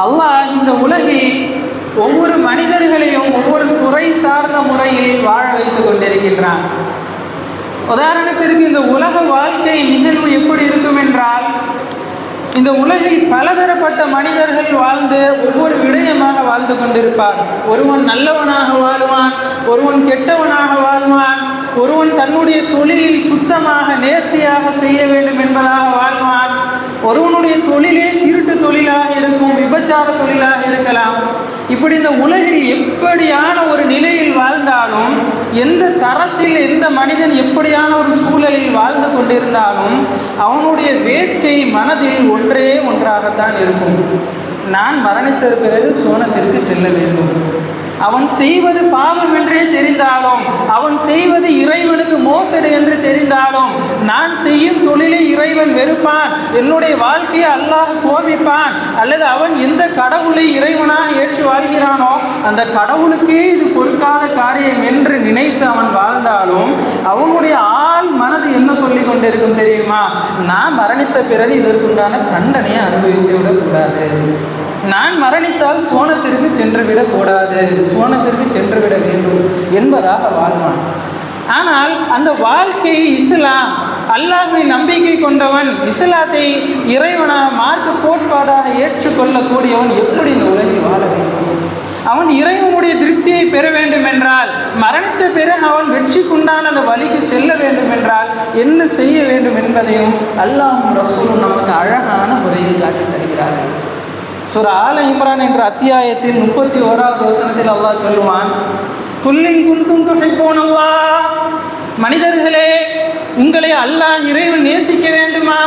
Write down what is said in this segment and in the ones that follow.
அல்லாஹ் இந்த உலகில் ஒவ்வொரு மனிதர்களையும் ஒவ்வொரு துறை சார்ந்த முறையில் வாழ வைத்துக் கொண்டிருக்கின்றான். உதாரணத்திற்கு இந்த உலக வாழ்க்கை நிகழ்வு எப்படி இருக்கும் என்றால், இந்த உலகில் பலதரப்பட்ட மனிதர்கள் வாழ்ந்து ஒவ்வொரு விடயமாக வாழ்ந்து கொண்டிருப்பார். ஒருவன் நல்லவனாக வாழ்வான், ஒருவன் கெட்டவனாக வாழ்வான், ஒருவன் தன்னுடைய தொழிலில் சுத்தமாக நேர்த்தியாக செய்ய வேண்டும் என்பதாக வாழ்வான், ஒருவனுடைய தொழிலே திருட்டு தொழிலாக இருக்கும், விபச்சார தொழிலாக இருக்கலாம். இப்படி இந்த உலகில் எப்படியான ஒரு நிலையில் வாழ்ந்தாலும், எந்த தரத்தில் எந்த மனிதன் எப்படியான ஒரு சூழலில் வாழ்ந்து கொண்டிருந்தாலும் அவனுடைய வேட்கை மனதில் ஒன்றே ஒன்றாகத்தான் இருக்கும். நான் மரணித்த பிறகு சோனத்திற்கு செல்ல வேண்டும். அவன் செய்வது பாவம் என்றே தெரிந்தாலும், அவன் செய்வது இறைவனுக்கு மோசடி என்று தெரிந்தாலும், நான் செய்யும் தொழிலை இறைவன் வெறுப்பான், என்னுடைய வாழ்க்கையை அல்லாஹ் கோபிப்பான், அல்லது அவன் எந்த கடவுளை இறைவனாக ஏற்று வாழ்கிறானோ அந்த கடவுளுக்கே இது பொறுக்காத காரியம் என்று நினைத்து அவன் வாழ்ந்தாலும் அவனுடைய ஆள் மனது என்ன சொல்லி கொண்டிருக்கும் தெரியுமா? நான் மரணித்த பிறகு இதற்குண்டான தண்டனையை அனுபவித்து விடக்கூடாது, நான் மரணித்தால் சோனத்திற்கு சென்று விடக்கூடாது, சோனத்திற்கு சென்று விட வேண்டும் என்பதாக வாழ்வான். ஆனால் அந்த வாழ்க்கையை இஸ்லாம், அல்லாஹ்வை நம்பிக்கை கொண்டவன், இஸ்லாத்தை இறைவனாக மார்க்க கோட்பாடாக ஏற்றுக்கொள்ளக்கூடியவன் எப்படி இந்த உலகில் வாழ வேண்டும்? அவன் இறைவனுடைய திருப்தியை பெற வேண்டும் என்றால், மரணித்த பிறகு அவன் வெற்றிக்குண்டான அந்த வழிக்கு செல்ல வேண்டும் என்றால் என்ன செய்ய வேண்டும் என்பதையும் அல்லாஹ்வும் ரசூலும் நமக்கு அழகான முறையில் காட்டி தருகிறார்கள். சூரா ஆல இம்ரான் என்ற அத்தியாயத்தில் 31வது வசனத்தில் அல்லாஹ் சொல்லுவான், குல்லின் குன்தும் துஹிப்பூனல்லாஹ், மனிதர்களே உங்களை அல்லாஹ் இறைவன் நேசிக்க வேண்டுமா?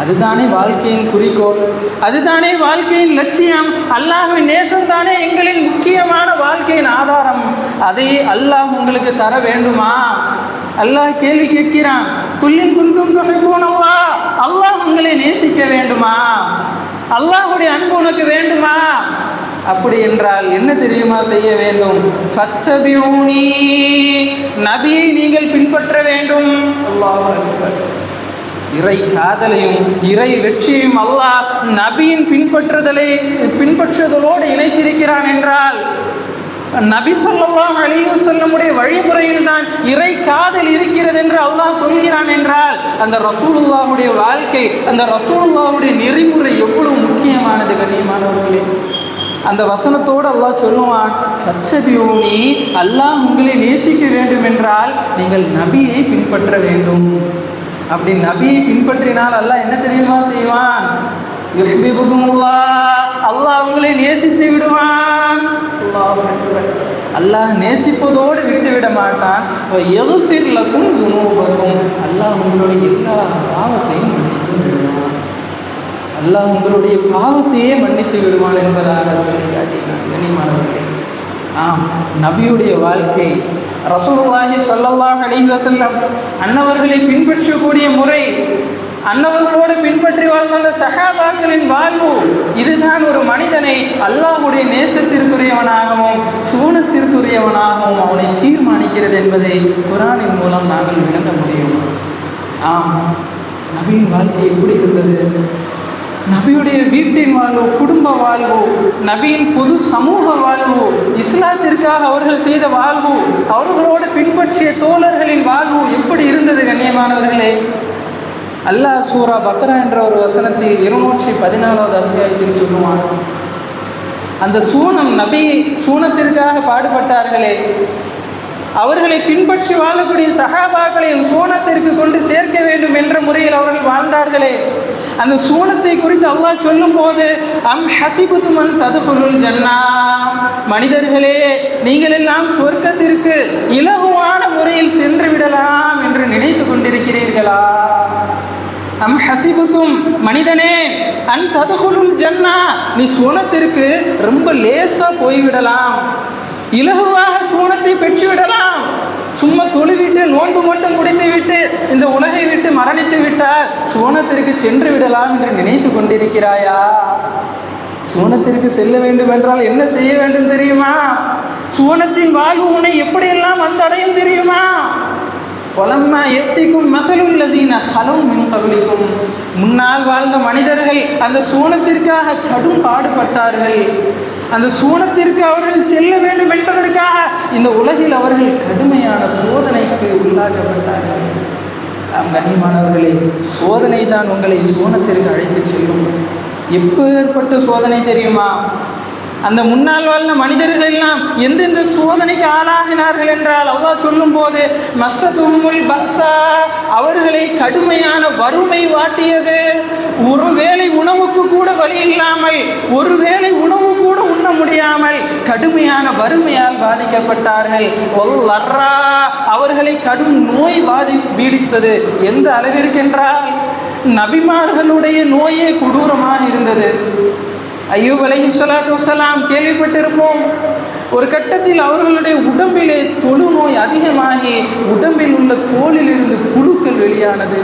அதுதானே வாழ்க்கையின் குறிக்கோள், அதுதானே வாழ்க்கையின் லட்சியம். அல்லாஹ்வின் நேசம்தானே எங்களின் முக்கியமான வாழ்க்கையின் ஆதாரம். அதை அல்லாஹ் உங்களுக்கு தர வேண்டுமா? அல்லாஹ் கேள்வி கேட்கிறான். குல்லின் குன்தும் துஹிப்பூனல்லாஹ், அல்லாஹ் உங்களை நேசிக்க வேண்டுமா? அல்லாஹ்வுடைய அன்பு உனக்கு வேண்டுமா? அப்படி என்றால் என்ன தெரியுமா செய்ய வேண்டும்? ஃபத்தபிஊனி, நபியை நீங்கள் பின்பற்ற வேண்டும். அல்லாஹ் அக்பர். இறை காதலையும் இறை வெற்றியையும் அல்லாஹ் நபியின் பின்பற்றுதலோடு இணைத்திருக்கிறான் என்றால், நபி ஸல்லல்லாஹு அலைஹி வஸல்லமுடைய வழிமுறையில் தான் இறை காதல் இருக்கிறது என்று அல்லாஹ் சொல்கிறான் என்றால், அந்த ரசூலுல்லாஹுடைய வாழ்க்கை, அந்த ரசூலுல்லாஹுடைய நெறிமுறை எவ்வளவு முக்கியமானது கண்ணியமானவர்களே. அந்த வசனத்தோடு அல்லாஹ் சொல்லுவான், ஃபத்தபிஊனி, அல்லாஹ் உங்களை நேசிக்க வேண்டும் என்றால் நீங்கள் நபியை பின்பற்ற வேண்டும். அப்படி நபியை பின்பற்றினால் அல்லாஹ் என்ன தெரியுமா செய்வான்? யுஹிப்புகுமுல்லாஹ், அல்லாஹ் உங்களை நேசித்து விடுவான். அல்லாஹ் அக்பர். அல்லாஹ் நேசிப்பதோடு விட்டு விட மாட்டான். யக்ஃபிர் லகும் ஸுனூபகும், அல்லாஹ் உங்களுடைய எல்லா பாவத்தையும் மன்னித்து விடுவான். அல்லாஹ் உங்களுடைய பாவத்தையே மன்னித்து விடுவான் என்பதாக சொல்லி காட்டினான். கண்ணியமானவர்களே, ஆம், நபியுடைய வாழ்க்கை, ரசூலுல்லாஹி ஸல்லல்லாஹு அலைஹி வஸல்லம் அன்னவர்களை பின்பற்றக்கூடிய முறை, அன்னவர்களோடு பின்பற்றி வாழ்ந்த அந்த சஹாபாக்களின் வாழ்வு, இதுதான் ஒரு மனிதனை அல்லாஹ்வுடைய நேசத்திற்குரியவனாகவும் சூனத்திற்குரியவனாகவும் அவனை தீர்மானிக்கிறது என்பதை குர்ஆனின் மூலம் நாங்கள் விளங்க முடியும். ஆம், நபியின் வாழ்க்கை எப்படி இருந்தது? நபியுடைய வீட்டின் வாழ்வு, குடும்ப வாழ்வு, நபியின் பொது சமூக வாழ்வு, இஸ்லாத்திற்காக அவர்கள் செய்த வாழ்வு, அவர்களோடு பின்பற்றிய தோழர்களின் வாழ்வு எப்படி இருந்தது கண்ணியமானவர்களே? அல்லாஹ் சூரா பக்ரா என்ற ஒரு வசனத்தில் 214வது அத்தியாயத்தில் சொல்லுவான், அந்த சூனம், நபி சூனத்திற்காக பாடுபட்டார்களே, அவர்களை பின்பற்றி வாழக்கூடிய சஹாபாக்களை சூனத்திற்கு கொண்டு சேர்க்க வேண்டும் என்ற முறையில் அவர்கள் வாழ்ந்தார்களே, அந்த சூனத்தை குறித்து அல்லாஹ் சொல்லும் போது, அம் ஹசிபுதும் அன் ததுகுலுல் ஜன்னா, மனிதர்களே நீங்கள் எல்லாம் சொர்க்கத்திற்கு இலகுவான முறையில் சென்று விடலாம் என்று நினைத்து கொண்டிருக்கிறீர்களா? அம் ஹசிபுதும், மனிதனே, அன் ததுகுலுல் ஜன்னா, நீ சூனத்திற்கு ரொம்ப லேசா போய்விடலாம், இலகுவாக சூனத்தை பெற்றுவிடலாம், சும்மா தொழுவிட்டு நோன்பு மட்டும் முடித்து விட்டு இந்த உலகை விட்டு மரணித்து விட்டால் சூனத்திற்கு சென்று விடலாம் என்று நினைத்து கொண்டிருக்கிறாயா? சூனத்திற்கு செல்ல வேண்டும் என்றால் என்ன செய்ய வேண்டும் தெரியுமா? சூனத்தின் வாழ்வு உன்னை எப்படியெல்லாம் வந்தடையும் தெரியுமா? வலம்மா எத்திக்கும் மஸலுல்லதீன ஹலவு மின் கப்லிக்கும், முன்னால் வாழ்ந்த மனிதர்கள் அந்த சூனத்திற்காக கடும் பாடுபட்டார்கள். அந்த சூனத்திற்கு அவர்கள் செல்ல வேண்டும் என்பதற்காக இந்த உலகில் அவர்கள் கடுமையான சோதனைக்கு உள்ளாக்கப்பட்டார்கள். கண்ணியமானவர்களே, சோதனை தான் உங்களை சூனத்திற்கு அழைத்து செல்லும். எப்பேற்பட்ட சோதனை தெரியுமா? அந்த முன்னால் வாழ்ந்த மனிதர்கள் எல்லாம் எந்தெந்த சோதனைக்கு ஆளாகினார்கள் என்றால் அல்லாஹ் சொல்லும் போது மஸ்ஸதுஹுமுல் பஸா, அவர்களை கடுமையான வறுமை வாட்டியது. ஒருவேளை உணவுக்கு கூட வழி இல்லாமல், ஒருவேளை உணவு கூட உண்ண முடியாமல் கடுமையான வறுமையால் பாதிக்கப்பட்டார்கள். வல்லர்ரா, அவர்களை கடும் நோய் பீடித்தது. எந்த அளவிற்கென்றால் நபிமார்களுடைய நோயே கொடூரமாக இருந்தது. அய்யூப் அலைஹிஸ்ஸலாத்து வஸ்ஸலாம் கேள்விப்பட்டிருப்போம். ஒரு கட்டத்தில் அவர்களுடைய உடம்பிலே தொழுநோய் அதிகமாகி உடம்பில் உள்ள தோலில் இருந்து புழுக்கள் வெளியானது.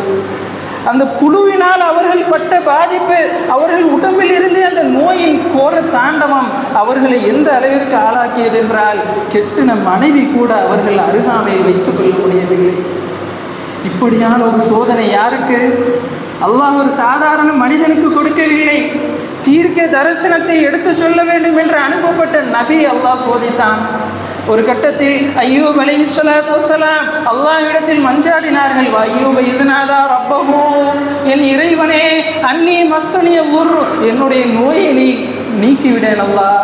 அந்த புழுவினால் அவர்கள் பட்ட பாதிப்பு, அவர்கள் உடம்பில் இருந்து அந்த நோயின் கோர தாண்டவம் அவர்களை எந்த அளவிற்கு ஆளாக்கியது என்றால் கெட்டின மனைவி கூட அவர்கள் அருகாமையில் வைத்துக் கொள்ள முடியவில்லை. இப்படியான ஒரு சோதனை யாருக்கு? அல்லாஹ் ஒரு சாதாரண மனிதனுக்கு கொடுக்கவில்லை. தீர்க்க தரிசனத்தை எடுத்து சொல்ல வேண்டும் என்று அனுப்பப்பட்ட நபி அல்லாஹ் சோதித்தான். ஒரு கட்டத்தில் அய்யூப் அலைஹிஸ்ஸலாத்து வஸ்ஸலாம் அல்லாஹ்விடத்தில் மன்றாடினார்கள். அய்யூப் இத்நாதா ரப்பஹு, என் இறைவனே, அன்னி மஸ்ஸனிய துர், என்னுடைய நோயை நீ நீக்கிவிடேன் அல்லாஹ்.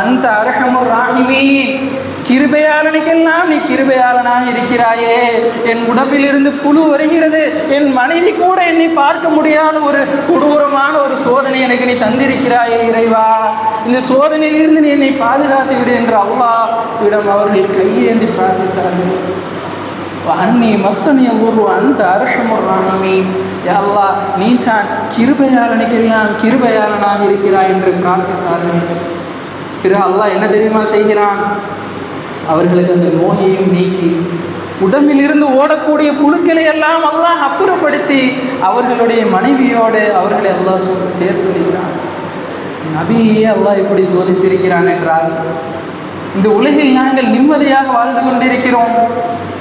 அன்த அர்ஹமுர் ராஹிமீன், கிருபையாளனுக்கெல்லாம் நீ கிருபையாளனாக இருக்கிறாயே. என் உடம்பிலிருந்து புழு வருகிறது, என் மனைவி கூட என்னை பார்க்க முடியாத ஒரு கொடூரமான ஒரு சோதனை எனக்கு நீ தந்திருக்கிறாயே இறைவா, இந்த சோதனையிலிருந்து நீ என்னை பாதுகாத்து விடு என்று அல்லாஹ்விடம் அவர்கள் கையேந்தி பிரார்த்தித்தார்கள். அன்னி மஸ்ஸனிய துர் அன்த அர்ஹமுர் ராஹிமீன், யா அல்லாஹ், நீ தான் கிருபையாளனுக்கெல்லாம் கிருபையாளனாக இருக்கிறாய் என்று பிரார்த்தித்தார்கள். பிறகு அல்லாஹ் என்ன தெரியுமா செய்கிறான்? அவர்களுக்கு அந்த நோயையும் நீக்கி உடம்பில் இருந்து ஓடக்கூடிய புழுக்களை எல்லாம் அல்லாஹ் அப்புறப்படுத்தி அவர்களுடைய மனைவியோடு அவர்களை அல்லாஹ் சேர்த்து வைக்கிறான். நபியே அல்லாஹ் இப்படி சோதித்திருக்கிறான் என்றால் இந்த உலகில் நாங்கள் நிம்மதியாக வாழ்ந்து கொண்டிருக்கிறோம்.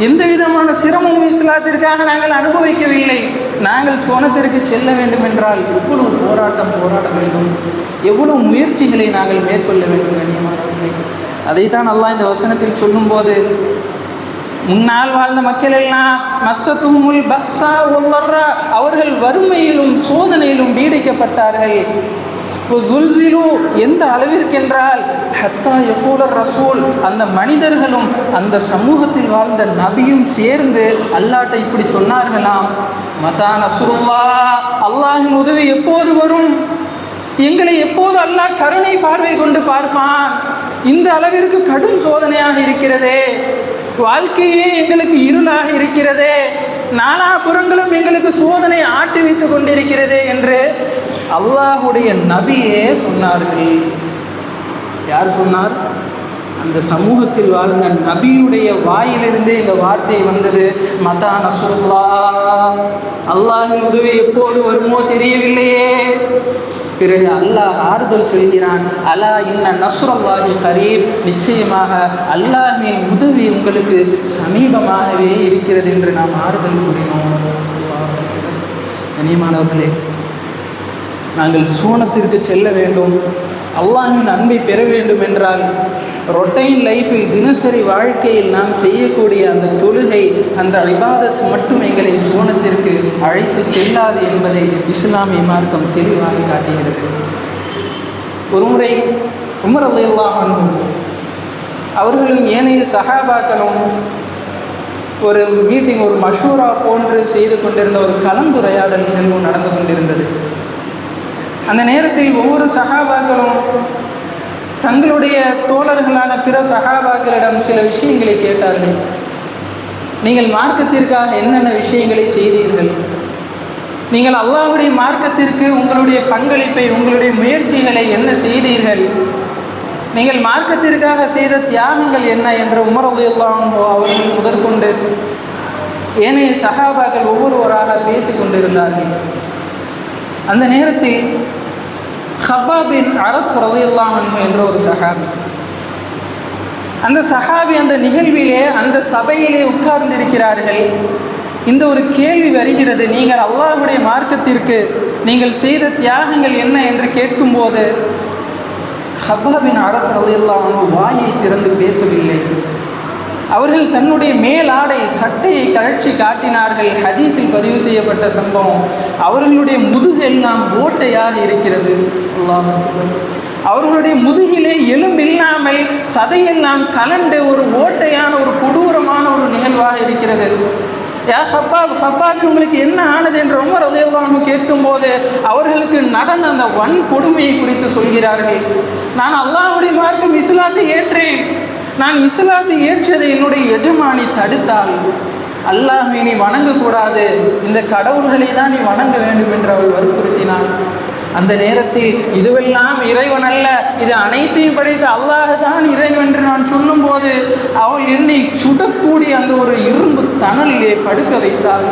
எந்த விதமான சிரமமும் இஸ்லாத்திற்காக நாங்கள் அனுபவிக்கவில்லை. நாங்கள் சோனத்திற்கு செல்ல வேண்டும் என்றால் எவ்வளவு போராட வேண்டும், எவ்வளவு முயற்சிகளை நாங்கள் மேற்கொள்ள வேண்டும். கண்ணியமானவர்களே, அதைத்தான் அல்லாஹ் இந்த வசனத்தில் சொல்லும்போது, முன்னால் வாழ்ந்த மக்கள் எல்லாம் மஸ்ஸதுஹுமுல் பஸா வல்லர்ரா, அவர்கள் வறுமையிலும் சோதனையிலும் பீடிக்கப்பட்டார்கள். எந்த அளவிற்கென்றால் ஹத்தா யகூல ரசூல், அந்த மனிதர்களும் அந்த சமூகத்தில் வாழ்ந்த நபியும் சேர்ந்து அல்லாஹ்ட்ட இப்படி சொன்னார்களாம், மதா நஸ்ருல்லாஹ், அல்லாஹ்வின் உதவி எப்போது வரும், எங்களை எப்போது அல்லாஹ் கருணை பார்வை கொண்டு பார்ப்பான், இந்த அளவிற்கு கடும் சோதனையாக இருக்கிறதே, வாழ்க்கையே எங்களுக்கு இருளாக இருக்கிறதே, நாலாபுறங்களும் எங்களுக்கு சோதனை ஆட்டி வைத்து கொண்டிருக்கிறதே என்று அல்லாஹுடைய நபியே சொன்னார்கள். யார் சொன்னார்? அந்த சமூகத்தில் வாழ்ந்த நபியுடைய வாயிலிருந்தே இந்த வார்த்தை வந்தது, மதா நஸ்ருல்லாஹ், அல்லாஹ்வின் உதவி எப்போது வருமோ தெரியவில்லையே. பிறகு அல்லாஹ் ஆறுதல் சொல்கிறான், அலா இன்ன நஸ்ருல்லாஹி கரீப், நிச்சயமாக அல்லாஹ்வின் உதவி உங்களுக்கு சமீபமாகவே இருக்கிறது என்று நாம் ஆறுதல் கூறினோம். கண்ணியமானவர்களே, நாங்கள் சூனத்திற்கு செல்ல வேண்டும், அல்லாஹ்வின் அன்பை பெற வேண்டும் என்றால் ரொட்டைன் லைஃபில் தினசரி வாழ்க்கையில் நாம் செய்யக்கூடிய அந்த தொழுகை, அந்த இபாதத் மட்டும் எங்களை சூனத்திற்கு அழைத்து செல்லாது என்பதை இஸ்லாமிய மார்க்கம் தெளிவாக காட்டுகிறது. ஒருமுறை உமர் ரலியல்லாஹு அன்ஹு அவர்களும் ஏனைய சஹாபாக்களும் ஒரு மீட்டிங், ஒரு மஷூரா போன்று செய்து கொண்டிருந்த ஒரு கலந்துரையாடல் நிகழ்வு நடந்து கொண்டிருந்தது. அந்த நேரத்தில் ஒவ்வொரு சஹாபாக்களும் தங்களுடைய தோழர்களான பிற சஹாபாக்களிடம் சில விஷயங்களை கேட்டார்கள். நீங்கள் மார்க்கத்திற்காக என்னென்ன விஷயங்களை செய்தீர்கள், நீங்கள் அல்லாஹ்வுடைய மார்க்கத்திற்கு உங்களுடைய பங்களிப்பை, உங்களுடைய முயற்சிகளை என்ன செய்தீர்கள், நீங்கள் மார்க்கத்திற்காக செய்த தியாகங்கள் என்ன என்று உமர் ரலியல்லாஹு அன்ஹு அவர்கள் முதற்கொண்டு ஏனைய சஹாபாக்கள் ஒவ்வொருவராக பேசிக் கொண்டிருந்தார்கள். அந்த நேரத்தில் ஹப்பாப் பின் அரத் ரலியல்லாஹு அன்ஹு என்ற ஒரு சஹாபி, அந்த சஹாபி அந்த நிகழ்விலே அந்த சபையிலே உட்கார்ந்திருக்கிறார்கள். இந்த ஒரு கேள்வி வருகிறது, நீங்கள் அல்லாஹ்வுடைய மார்க்கத்திற்கு நீங்கள் செய்த தியாகங்கள் என்ன என்று கேட்கும்போது ஹப்பாப் பின் அரத் ரலியல்லாஹு அன்ஹு வாயை திறந்து பேசவில்லை. அவர்கள் தன்னுடைய மேலாடை சட்டையை கழற்றி காட்டினார்கள். ஹதீஸில் பதிவு செய்யப்பட்ட சம்பவம். அவர்களுடைய முதுகெல்லாம் ஓட்டையாக இருக்கிறது. அல்லாஹ் அக்பர். அவர்களுடைய முதுகிலே எலும்பில்லாமல் சதையெல்லாம் கலண்டு ஒரு ஓட்டையான ஒரு கொடூரமான ஒரு நிகழ்வாக இருக்கிறது. யா ஹப்பாப் உங்களுக்கு என்ன ஆனது என்று உமர் ரலியல்லாஹு அன்ஹு கேட்கும்போது அவர்களுக்கு நடந்த அந்த வன்கொடுமையை குறித்து சொல்கிறார்கள். நான் அல்லாஹ்வுடைய மார்க்கம் இஸ்லாத்தை ஏற்றேன். நான் இஸ்லாத்தை ஏற்றதை என்னுடைய எஜமானி தடுத்தாள். அல்லாஹ்வை நீ வணங்கக்கூடாது, இந்த கடவுள்களை தான் நீ வணங்க வேண்டும் என்று அவள் வற்புறுத்தினாள். அந்த நேரத்தில் இதுவெல்லாம் இறைவன் அல்ல, இது அனைத்தையும் படைத்த அல்லாஹ் தான் இறைவன் என்று நான் சொல்லும்போது அவள் என்னை சுடக்கூடிய அந்த ஒரு இரும்பு தணலிலே படுக்க வைத்தாள்.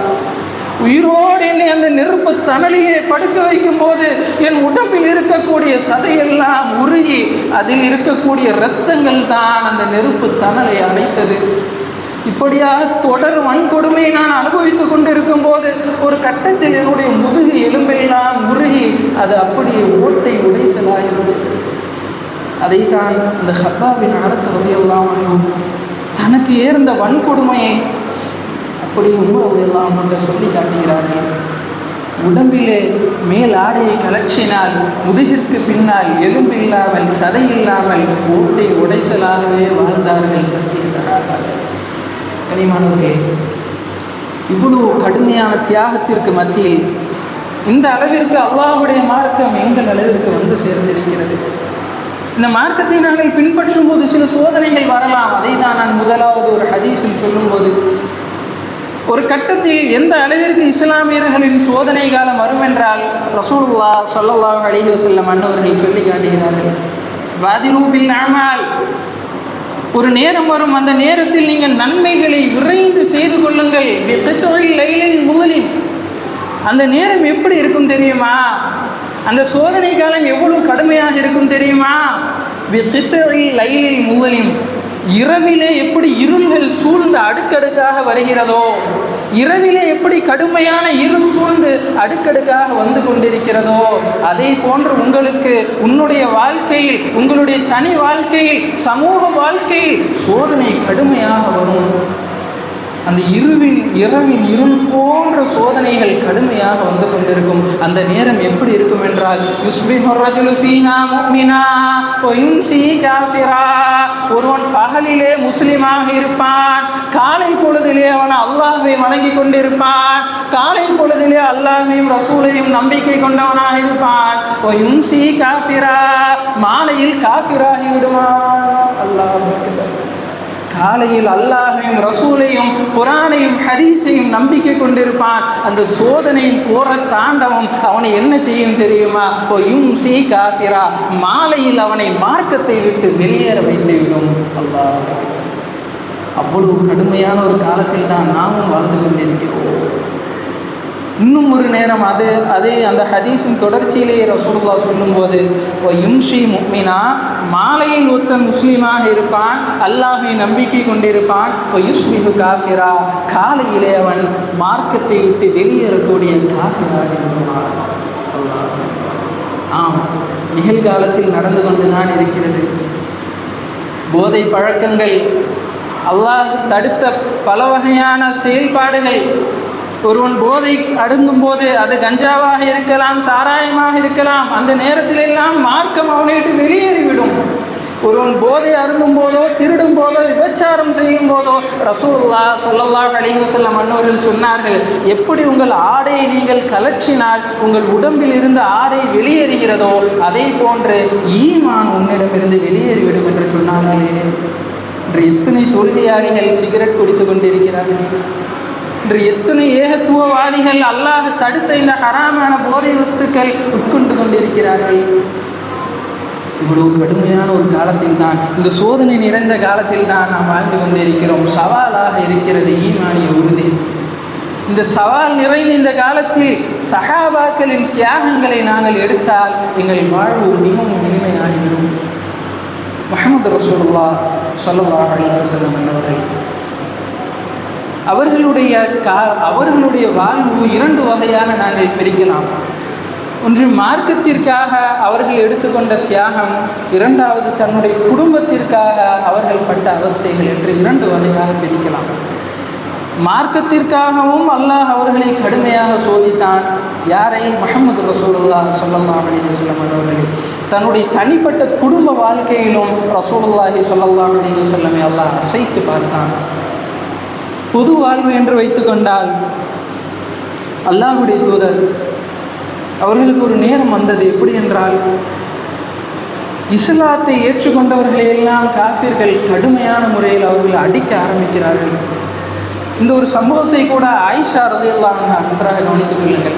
உயிரோடு என்னை அந்த நெருப்பு தணலிலே படுக்க வைக்கும் போது என் உடம்பில் இருக்கக்கூடிய சதையெல்லாம் உருகி அதில் இருக்கக்கூடிய இரத்தங்கள் தான் அந்த நெருப்பு தணலை அணைத்தது. இப்படியாக தொடர் வன்கொடுமையை நான் அனுபவித்துக் கொண்டிருக்கும் போது ஒரு கட்டத்தில் என்னுடைய முதுகு எலும்பெல்லாம் உருகி அது அப்படியே ஓட்டை உடைசலாயிருந்தது. அதைத்தான் அந்த ஹப்பாப் பின் அரத் ரலியல்லாஹு அன்ஹு தனக்கு ஏர்ந்த வன்கொடுமையை அப்படியே உமர் ரலியல்லாஹு அன்ஹு சொல்லி காட்டுகிறார்கள். உடம்பிலே மேல் ஆடையை கலற்றினால் முதுகிற்கு பின்னால் எலும்பில்லாமல் சதையில்லாமல் ஓட்டை உடைசலாகவே வாழ்ந்தார்கள் சத்திய சகாபாக்கள். கனிமானவர்களே, இவ்வளவு கடுமையான தியாகத்திற்கு மத்தியில் இந்த அளவிற்கு அல்லாஹ்வுடைய மார்க்கம் எங்கள் அளவிற்கு வந்து சேர்ந்திருக்கிறது. இந்த மார்க்கத்தை நாங்கள் பின்பற்றும் போது சில சோதனைகள் வரலாம். அதை தான் நான் முதலாவது ஒரு ஹதீஸில் சொல்லும்போது, ஒரு கட்டத்தில் எந்த அளவிற்கு இஸ்லாமியர்களின் சோதனை காலம் வரும் என்றால் ரசூலுல்லாஹ் ஸல்லல்லாஹு அலைஹி வஸல்லம் அன்னவர்கள் சொல்லி காட்டுகிறார்கள், வாதிரு பில் அமால், ஒரு நேரம் வரும், அந்த நேரத்தில் நீங்கள் நன்மைகளை விரைந்து செய்து கொள்ளுங்கள். முதலில் அந்த நேரம் எப்படி இருக்கும் தெரியுமா? அந்த சோதனை காலம் எவ்வளவு கடுமையாக இருக்கும் தெரியுமா? முதலில் இரவிலே எப்படி இருள்கள் சூழ்ந்து அடுக்கடுக்காக வருகிறதோ, இரவிலே எப்படி கடுமையான இருள் சூழ்ந்து அடுக்கடுக்காக வந்து கொண்டிருக்கிறதோ, அதே போன்று உங்களுக்கு உன்னுடைய வாழ்க்கையில், உங்களுடைய தனி வாழ்க்கையில், சமூக வாழ்க்கையில் சோதனை கடுமையாக வரும். அந்த இரவின் இருள் போன்ற சோதனைகள் கடுமையாக வந்து கொண்டிருக்கும். அந்த நேரம் எப்படி இருக்கும் என்றால், ஒருவன் பகலிலே முஸ்லிமாக இருப்பான், காலை பொழுதிலே அவன் அல்லாஹ்வை வணங்கி கொண்டிருப்பான், காலை பொழுதிலே அல்லாஹ்வையும் ரசூலையும் நம்பிக்கை கொண்டவனாக இருப்பான். மாலையில் காஃபிராகி விடுவான். அல்லாஹ் காலையில் அல்லாஹையும் ரசூலையும் குரானையும் ஹதீஸையும் நம்பிக்கை கொண்டிருப்பான். அந்த சோதனையின் கோர தாண்டவம் அவனை என்ன செய்யும் தெரியுமா? காஃபிரா, மாலையில் அவனை மார்க்கத்தை விட்டு வெளியேற வைத்துவிடும். அல்லாஹ், அவ்வளவு கடுமையான ஒரு காலத்தில் தான் நாமும் வாழ்ந்து கொண்டிருக்கிறோம். இன்னும் ஒரு நேரம் அதே அந்த ஹதீஸின் தொடர்ச்சியிலேயே ரசூலுல்லாஹ் சொல்லும்போது, யும்ஷி முஃமினா, மாலையில் ஒருத்தன் முஸ்லீமாக இருப்பான், அல்லாஹ்வை நம்பிக்கை கொண்டிருப்பான். யுஸ்பிஹு காஃபிரா, காலையிலே அவன் மார்க்கத்தை விட்டு வெளியேறக்கூடிய காஃபிராக இருப்பான். ஆம், நிகழ்காலத்தில் நடந்து கொண்டு தான் இருக்கிறது. போதை பழக்கங்கள், அல்லாஹ் தடுத்த பல வகையான செயல்பாடுகள். ஒருவன் போதை அருந்தும் போது அது கஞ்சாவாக இருக்கலாம், சாராயமாக இருக்கலாம், அந்த நேரத்திலெல்லாம் மார்க்கம் அவனை விட்டு வெளியேறிவிடும். ஒருவன் போதை அருந்தும் போதோ, திருடும் போதோ, விபச்சாரம் செய்யும் போதோ ரசூலுல்லாஹ் ஸல்லல்லாஹு அலைஹி வஸல்லம் அன்னவர்கள் சொன்னார்கள், எப்படி உங்கள் ஆடையை நீங்கள் கலற்றினால் உங்கள் உடம்பில் இருந்து ஆடை வெளியேறுகிறதோ அதே போன்று ஈமான் உன்னிடமிருந்து வெளியேறிவிடும் என்று சொன்னார்களே. இன்று எத்தனை தொழுகையாளிகள் சிகரெட் குடித்து கொண்டிருக்கிறார்கள். இன்று எத்தனை ஏகத்துவவாதிகள் அல்லாஹ் தடுத்த இந்த ஹராமான போதை வஸ்துக்கள் உட்கொண்டு கொண்டிருக்கிறார்கள். இவ்வளவு கடுமையான ஒரு காலத்தில் தான், இந்த சோதனை நிறைந்த காலத்தில் தான் நாம் வாழ்ந்து கொண்டிருக்கிறோம். சவாலாக இருக்கிறது ஈமானிய உறுதி. இந்த சவால் நிறைந்த இந்த காலத்தில் சஹாபாக்களின் தியாகங்களை நாங்கள் எடுத்தால் எங்கள் வாழ்வு மிகவும் இனிமையாகிவிடும். முஹம்மது ரசூலுல்லாஹ் ஸல்லல்லாஹு அலைஹி வஸல்லம் அவர்கள். அவர்களுடைய வாழ்வு 2 வகையாக நாங்கள் பிரிக்கலாம். ஒன்று மார்க்கத்திற்காக அவர்கள் எடுத்துக்கொண்ட தியாகம், 2வது தன்னுடைய குடும்பத்திற்காக அவர்கள் பட்ட அவஸ்தைகள் என்று 2 வகையாக பிரிக்கலாம். மார்க்கத்திற்காகவும் அல்லாஹ் அவர்களை கடுமையாக சோதித்தான். யாரை? முஹம்மது ரசூலுல்லாஹி ஸல்லல்லாஹு அலைஹி வஸல்லம் அவர்களை. தன்னுடைய தனிப்பட்ட குடும்ப வாழ்க்கையிலும் ரசூலுல்லாஹி ஸல்லல்லாஹு அலைஹி வஸல்லம் அல்லாஹ் அசைத்து பார்த்தான். பொது வாழ்வு என்று வைத்துக்கொண்டால் அல்லாஹ்வுடைய தூதர் அவர்களுக்கு ஒரு நேரம் வந்தது. எப்படி என்றால், இஸ்லாத்தை ஏற்றுக்கொண்டவர்களை எல்லாம் காஃபிர்கள் கடுமையான முறையில் அவர்கள் அடிக்க ஆரம்பிக்கிறார்கள். இந்த ஒரு சம்பவத்தை கூட ஆயிஷா ரலியல்லாஹு அன்ஹா நன்றாக கவனித்துக் கொள்ளுங்கள்.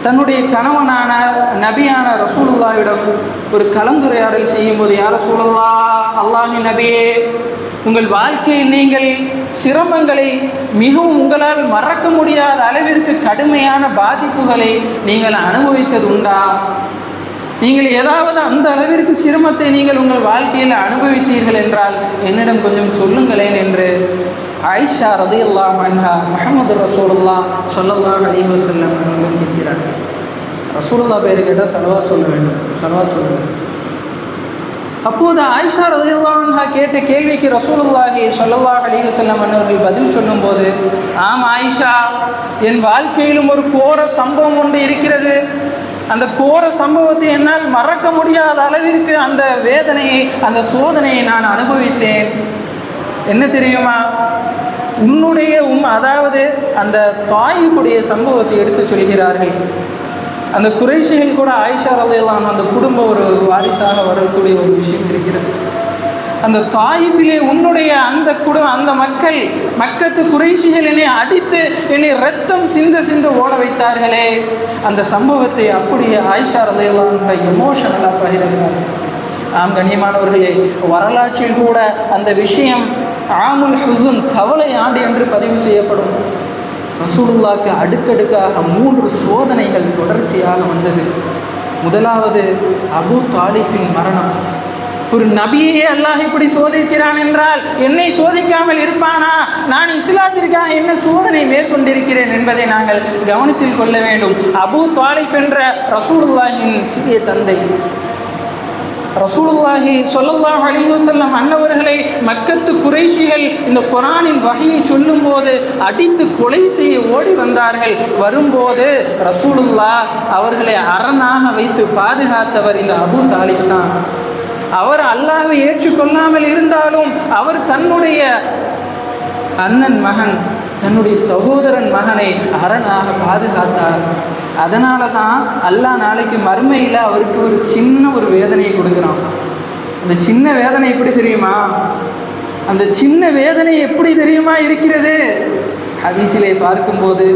தன்னுடைய கணவனான நபியான ரசூலுல்லாஹ்விடம் ஒரு கலந்துரையாடல் செய்யும்போது, யா ரசூலுல்லாஹ், அல்லாஹ்வின் நபியே, உங்கள் வாழ்க்கையில் நீங்கள் சிரமங்களை மிகவும் உங்களால் மறக்க முடியாத அளவிற்கு கடுமையான பாதிப்புகளை நீங்கள் அனுபவித்தது உண்டா? நீங்கள் ஏதாவது அந்த அளவிற்கு சிரமத்தை நீங்கள் உங்கள் வாழ்க்கையில் அனுபவித்தீர்கள் என்றால் என்னிடம் கொஞ்சம் சொல்லுங்களேன் என்று ஆயிஷா ரலியல்லாஹு அன்ஹா முஹம்மது ரசூலுல்லாஹ் ஸல்லல்லாஹு அலைஹி வஸல்லம் அவர்கள் கேட்கிறார்கள். ரசூலுல்லாஹ் பேரை கேட்டால் ஸலவாத் சொல்ல வேண்டும், ஸலவாத் சொல்லுங்கள். அப்போது ஆயிஷா ரலியல்லாஹு அன்ஹா கேட்ட கேள்விக்கு ரசூலுல்லாஹி ஸல்லல்லாஹு அலைஹி வஸல்லம் அவர்கள் பதில் சொல்லும்போது, ஆம் ஆயிஷா, என் வாழ்க்கையிலும் ஒரு கோர சம்பவம் ஒன்று இருக்கிறது. அந்த கோர சம்பவத்தை என்னால் மறக்க முடியாத அளவிற்கு அந்த வேதனையை, அந்த சோதனையை நான் அனுபவித்தேன். என்ன தெரியுமா? உன்னுடைய அதாவது அந்த தாயிஃபுடைய சம்பவத்தை எடுத்து சொல்கிறார்கள். அந்த குறைஷிகள் கூட ஆயிஷா ரலியல்லாஹு அன்ஹா அந்த குடும்ப ஒரு வாரிசாக வரக்கூடிய ஒரு விஷயம் இருக்கிறது. அந்த தாயிஃபிலே உன்னுடைய அந்த மக்கள், மக்கத்து குறைஷிகள் என்னை அடித்து என்னை ரத்தம் சிந்த ஓட வைத்தார்களே, அந்த சம்பவத்தை அப்படியே ஆயிஷா ரலியல்லாஹு அன்ஹா எமோஷனலாக பகிர்கிறார்கள். ஆம் கண்ணியமானவர்களே, வரலாற்றில் கூட அந்த விஷயம் ஆமுல் ஹுசுன், கவலை ஆண்டு என்று பதிவு செய்யப்படும். ரசூலுல்லாஹ்க்கு அடுக்கடுக்காக 3 சோதனைகள் தொடர்ச்சியாக வந்தது. முதலாவது அபூ தாலிபின் மரணம். ஒரு நபியே அல்லாஹ் இப்படி சோதிக்கிறான் என்றால் என்னை சோதிக்காமல் இருப்பானா? நான் இஸ்லாத்திற்காக என்ன சோதனை மேற்கொண்டிருக்கிறேன் என்பதை நாங்கள் கவனத்தில் கொள்ள வேண்டும். அபூ தாலிப் என்ற ரசூலுல்லாஹின் சிறிய தந்தை, ரசூலுல்லாஹி ஸல்லல்லாஹு அலைஹி வஸல்லம் அன்னவர்களை மக்கத்து குறைஷிகள் இந்த குர்ஆனின் வஹீயை சொல்லும்போது அடித்து கொலை செய்ய ஓடி வந்தார்கள். வரும்போது ரசூலுல்லாஹ் அவர்களை அரணாக வைத்து பாதுகாத்தவர் இந்த அபூ தாலிப் தான். அவர் அல்லாஹ்வை ஏற்றுக்கொள்ளாமல் இருந்தாலும் அவர் தன்னுடைய அண்ணன் மகன், தன்னுடைய சகோதரன் மகனை அரணாக பாதுகாத்தார். அதனால தான் அல்லாஹ் நாளைக்கு மறுமையில் அவருக்கு ஒரு சின்ன ஒரு வேதனையை கொடுக்குறான். அந்த சின்ன வேதனை எப்படி தெரியுமா? அந்த சின்ன வேதனை எப்படி தெரியுமா இருக்கிறது? ஹதீஸிலே பார்க்கும்போது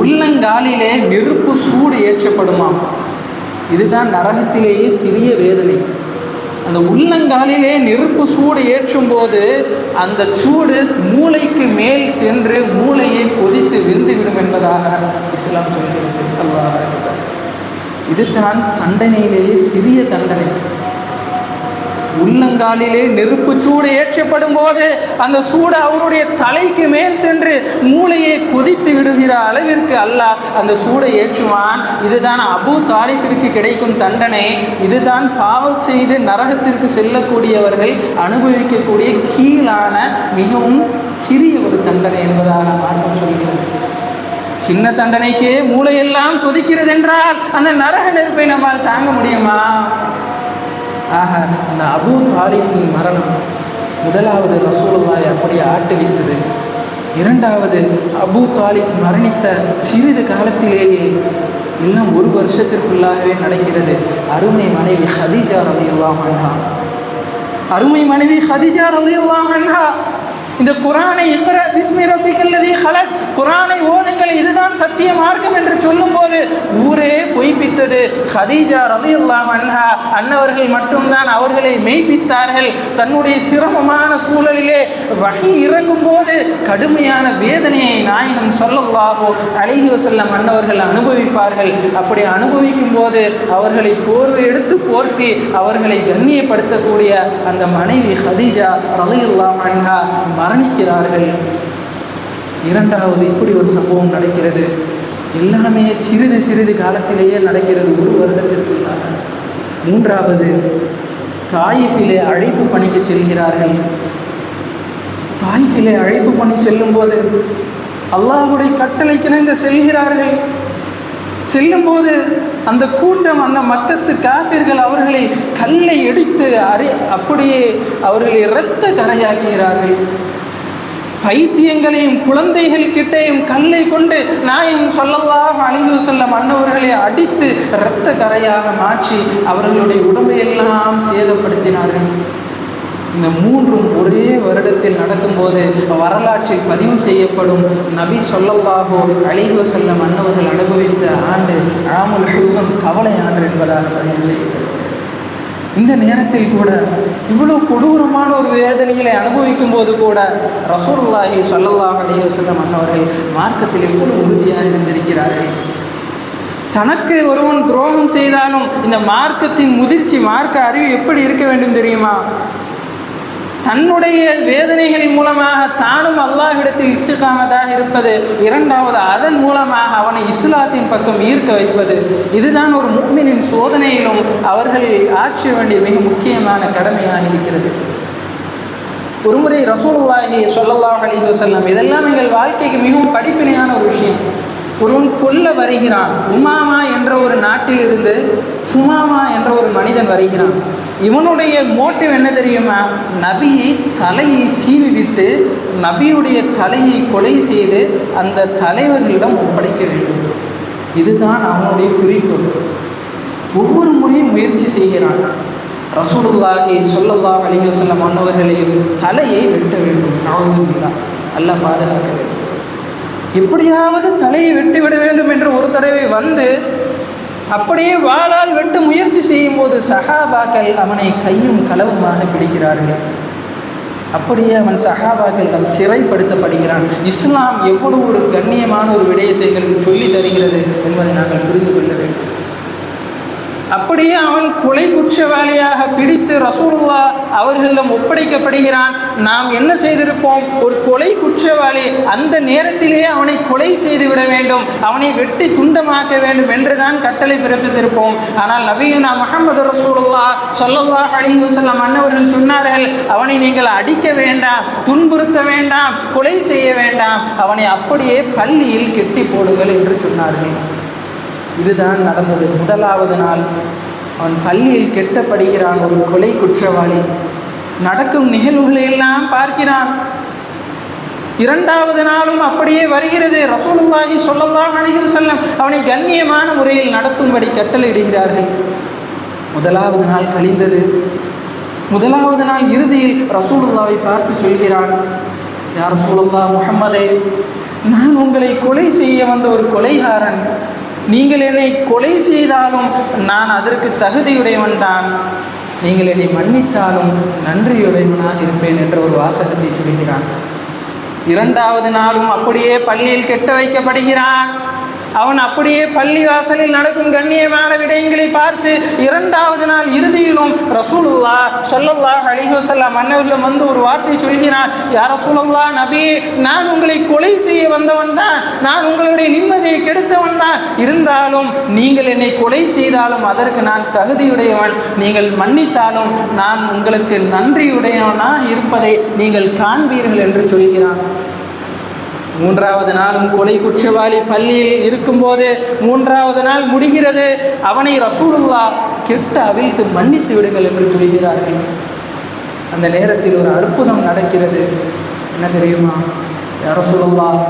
உள்ளங்காலிலே நெருப்பு சூடு ஏற்றப்படுமாம். இதுதான் நரகத்திலேயே சிறிய வேதனை. அந்த உள்ளங்காலிலே நெருப்பு சூடு ஏற்றும் போது அந்த சூடு மூளைக்கு மேல் சென்று மூளையை கொதித்து வெந்துவிடும் என்பதாக இஸ்லாம் சொல்கிறது. அல்லாஹ் அக்பர். இதுதான் தண்டனையிலேயே சிறிய தண்டனை. உள்ளங்காலிலே நெருப்பு சூடு ஏற்றப்படும் போது அந்த சூடு அவருடைய தலைக்கு மேல் சென்று மூளையை கொதித்து விடுகிற அளவிற்கு அல்லாஹ் அந்த சூடை ஏற்றுவான். இதுதான் அபூ தாலிபிற்கு கிடைக்கும் தண்டனை. இதுதான் பாவம் செய்து நரகத்திற்கு செல்லக்கூடியவர்கள் அனுபவிக்கக்கூடிய கீழான மிகவும் சிறிய ஒரு தண்டனை என்பதாக மார்க்கம் சொல்கிறது. சின்ன தண்டனைக்கே மூளையெல்லாம் கொதிக்கிறது என்றால் அந்த நரக நெருப்பை நம்மால் தாங்க முடியுமா? ஆக அந்த அபூ தாலிபின் மரணம் முதலாவது ரசூலுல்லாஹை அப்படியே ஆட்டுவித்தது. இரண்டாவது, அபூ தாலிப் மரணித்த சிறிது காலத்திலேயே, இன்னும் 1 வருஷத்திற்குள்ளாகவே நடக்கிறது, அருமை மனைவி ஹதீஜா ரலியல்லாஹு அன்ஹா. அருமை மனைவி ஹதீஜா ரலியல்லாஹு அன்ஹா இந்த குர்ஆனை இக்ரா பிஸ்மி ரப்பிக்கல்லதீ ஹலக், குர்ஆனை ஓதுங்கள், இதுதான் சத்திய மார்க்கம் என்று சொல்லும் போது ஊரே பொய்ப்பித்தது. ஹதீஜா ரலியல்லாஹு அன்ஹா அன்னவர்கள் மட்டும்தான் அவர்களை மெய்ப்பித்தார்கள். தன்னுடைய சிரமமான சூழலிலே வஹி இறங்கும் போது கடுமையான வேதனையை நாயகம் ஸல்லல்லாஹு அலைஹி வஸல்லம் அன்னவர்கள் அனுபவிப்பார்கள். அப்படி அனுபவிக்கும் போது அவர்களை போர்வை எடுத்து போர்த்தி அவர்களை கண்ணியப்படுத்தக்கூடிய அந்த மனைவி ஹதீஜா ரலியல்லாஹு அன்ஹா மரணிக்கிறார்கள். இரண்டாவது இப்படி ஒரு சம்பவம் நடக்கிறது. எல்லாமே சிறிது சிறிது காலத்திலேயே நடக்கிறது, ஒரு வருடத்திற்குள்ளாக. மூன்றாவது, தாயிஃபிலே அழைப்பு பணிக்கு செல்கிறார்கள். தாயிஃபிலே அழைப்பு பணி செல்லும் போது அல்லாஹ்வுடைய கட்டளைக்கிணங்க செல்கிறார்கள். செல்லும்போது அந்த கூட்டம், அந்த மக்கத்து காஃபிர்கள் அவர்களை கல்லை எடுத்து அப்படியே அவர்களை இரத்த கரையாக்குகிறார்கள். பைத்தியங்களையும் குழந்தைகள் கிட்டையும் கல்லை கொண்டு நாயகம் ஸல்லல்லாஹு அலைஹி வஸல்லம் அன்னவர்களை அடித்து இரத்த கரையாக மாற்றி அவர்களுடைய உடம்பையெல்லாம் சேதப்படுத்தினார்கள். இந்த மூன்றும் ஒரே வருடத்தில் நடக்கும்போது வரலாற்றில் பதிவு செய்யப்படும். நபி ஸல்லல்லாஹு அலைஹி வஸல்லம் அன்னவர்கள் அனுபவித்த ஆண்டு ஆமுல் ஹுஸன், கவலை ஆண்டு என்பதாக பதிவு செய்யப்படும். இந்த நேரத்தில் கூட இவ்வளோ கொடூரமான ஒரு வேதனைகளை அனுபவிக்கும் போது கூட ரசூலுல்லாஹி ஸல்லல்லாஹு அலைஹி வஸல்லம் அன்னவர்கள் மார்க்கத்தில் எவ்வளவு உறுதியாக இருந்திருக்கிறார்கள். தனக்கு ஒருவன் துரோகம் செய்தாலும் இந்த மார்க்கத்தின் முதிர்ச்சி, மார்க்க அறிவு எப்படி இருக்க வேண்டும் தெரியுமா? தன்னுடைய வேதனைகள் மூலமாக தானும் அல்லாஹ்விடத்தில் இஸ்திகாமத்தாக இருப்பது, இரண்டாவது அதன் மூலமாக அவனை இஸ்லாத்தின் பக்கம் ஈர்க்க வைப்பது. இதுதான் ஒரு முஃமினின் சோதனையிலும் அவர்கள் ஆற்ற வேண்டிய மிக முக்கியமான கடமையாக இருக்கிறது. ஒருமுறை ரசூலுல்லாஹி ஸல்லல்லாஹு அலைஹி வஸல்லம், இதெல்லாம் எங்கள் வாழ்க்கைக்கு மிகவும் படிப்பினையான ஒரு விஷயம். ஒருவன் கொல்ல வருகிறான். உமாமா என்ற ஒரு நாட்டிலிருந்து சுமாமா என்ற ஒரு மனிதன் வருகிறான். இவனுடைய மோட்டிவ் என்ன தெரியுமா? நபியை தலையை சீவி விட்டு நபியுடைய தலையை கொலை செய்து அந்த தலைவர்களிடம் ஒப்படைக்க வேண்டும். இதுதான் அவனுடைய குறிக்கோள். ஒவ்வொரு முறையும் முயற்சி செய்கிறான். ரசூலுல்லாஹி ஸல்லல்லாஹு அலைஹி வஸல்லம் அன்னவர்களையும் தலையை வெட்ட வேண்டும். நஅூதுபில்லாஹ், அல்லாஹ் பாதுகாக்க வேண்டும். எப்படியாவது தலையை வெட்டிவிட வேண்டும் என்று ஒரு தடவை வந்து அப்படியே வாளால் வெட்ட முயற்சி செய்யும் போது சஹாபாக்கள் அவனை கையும் களவுமாக பிடிக்கிறார்கள். அப்படியே அவன் சஹாபாக்களிடம் சிறைப்படுத்தப்படுகிறான். இஸ்லாம் எவ்வளவு ஒரு கண்ணியமான ஒரு விடயத்தை எங்களுக்கு சொல்லி தருகிறது என்பதை நாங்கள் புரிந்து கொள்ள வேண்டும். அப்படியே அவன் கொலை குற்றவாளியாக பிடித்து ரசூலுல்லாஹ் அவர்களிடம் ஒப்படைக்கப்படுகிறான். நாம் என்ன செய்திருப்போம்? ஒரு கொலை குற்றவாளி, அந்த நேரத்திலேயே அவனை கொலை செய்து விட வேண்டும், அவனை வெட்டி துண்டமாக்க வேண்டும் என்றுதான் கட்டளை பிறப்பித்திருப்போம். ஆனால் நபியுனா முஹம்மது ரசூலுல்லாஹ் ஸல்லல்லாஹு அலைஹி வஸல்லம் அன்னவர்கள் சொன்னார்கள், அவனை நீங்கள் அடிக்க வேண்டாம், துன்புறுத்த வேண்டாம், கொலை செய்ய வேண்டாம், அவனை அப்படியே பள்ளியில் கெட்டி போடுங்கள் என்று சொன்னார்கள். இதுதான் நடந்தது. முதலாவது நாள் அவன் பள்ளியில் கெட்டப்படுகிறான், ஒரு கொலை குற்றவாளி. நடக்கும் நிகழ்வுகளை எல்லாம் பார்க்கிறான். இரண்டாவது நாளும் அப்படியே வருகிறது. ரசூலுல்லாஹி ஸல்லல்லாஹு அலைஹி வஸல்லம் அவனை கண்ணியமான முறையில் நடத்தும்படி கட்டளையிடுகிறார்கள். முதலாவது நாள் கழிந்தது. முதலாவது நாள் இறுதியில் ரசூலுல்லாஹை பார்த்து சொல்கிறான், யா ரசூலுல்லாஹ், முஹம்மதே, நான் உங்களை கொலை செய்ய வந்த ஒரு கொலைகாரன். நீங்கள் என்னை கொலை செய்தாலும் நான் அதற்கு தகுதியுடையவன் தான். நீங்கள் என்னை மன்னித்தாலும் நன்றியுடையவனாக இருப்பேன் என்ற ஒரு வாசகத்தை சொல்கிறான். இரண்டாவது நாளும் அப்படியே பள்ளியில் கெட்ட வைக்கப்படுகிறான். அவன் அப்படியே பள்ளி வாசலில் நடக்கும் கண்ணியமான விடயங்களை பார்த்து இரண்டாவது நாள் இறுதியிலும் ரசூலுல்லாஹ் ஸல்லல்லாஹு அலைஹி வஸல்லம் அன்னவரிடம் வந்து ஒரு வார்த்தை சொல்கிறான், யா ரசூலுல்லாஹ், நபி, நான் உங்களை கொலை செய்ய வந்தவன் தான், நான் உங்களுடைய நிம்மதியை கெடுத்தவன் தான். இருந்தாலும் நீங்கள் என்னை கொலை செய்தாலும் அதற்கு நான் தகுதியுடையவன், நீங்கள் மன்னித்தாலும் நான் உங்களுக்கு நன்றியுடையவனாக இருப்பதை நீங்கள் காண்பீர்கள் என்று சொல்கிறான். மூன்றாவது நாளும் கொலை குற்றவாளி பள்ளியில் இருக்கும்போது மூன்றாவது நாள் முடிகிறது. அவனை ரசூலுல்லாஹ் கெட்ட அவிழ்த்து மன்னித்து விடுங்கள் என்று சொல்கிறார்கள். அந்த நேரத்தில் ஒரு அற்புதம் நடக்கிறது. என்ன தெரியுமா? யா ரசூலுல்லாஹ்,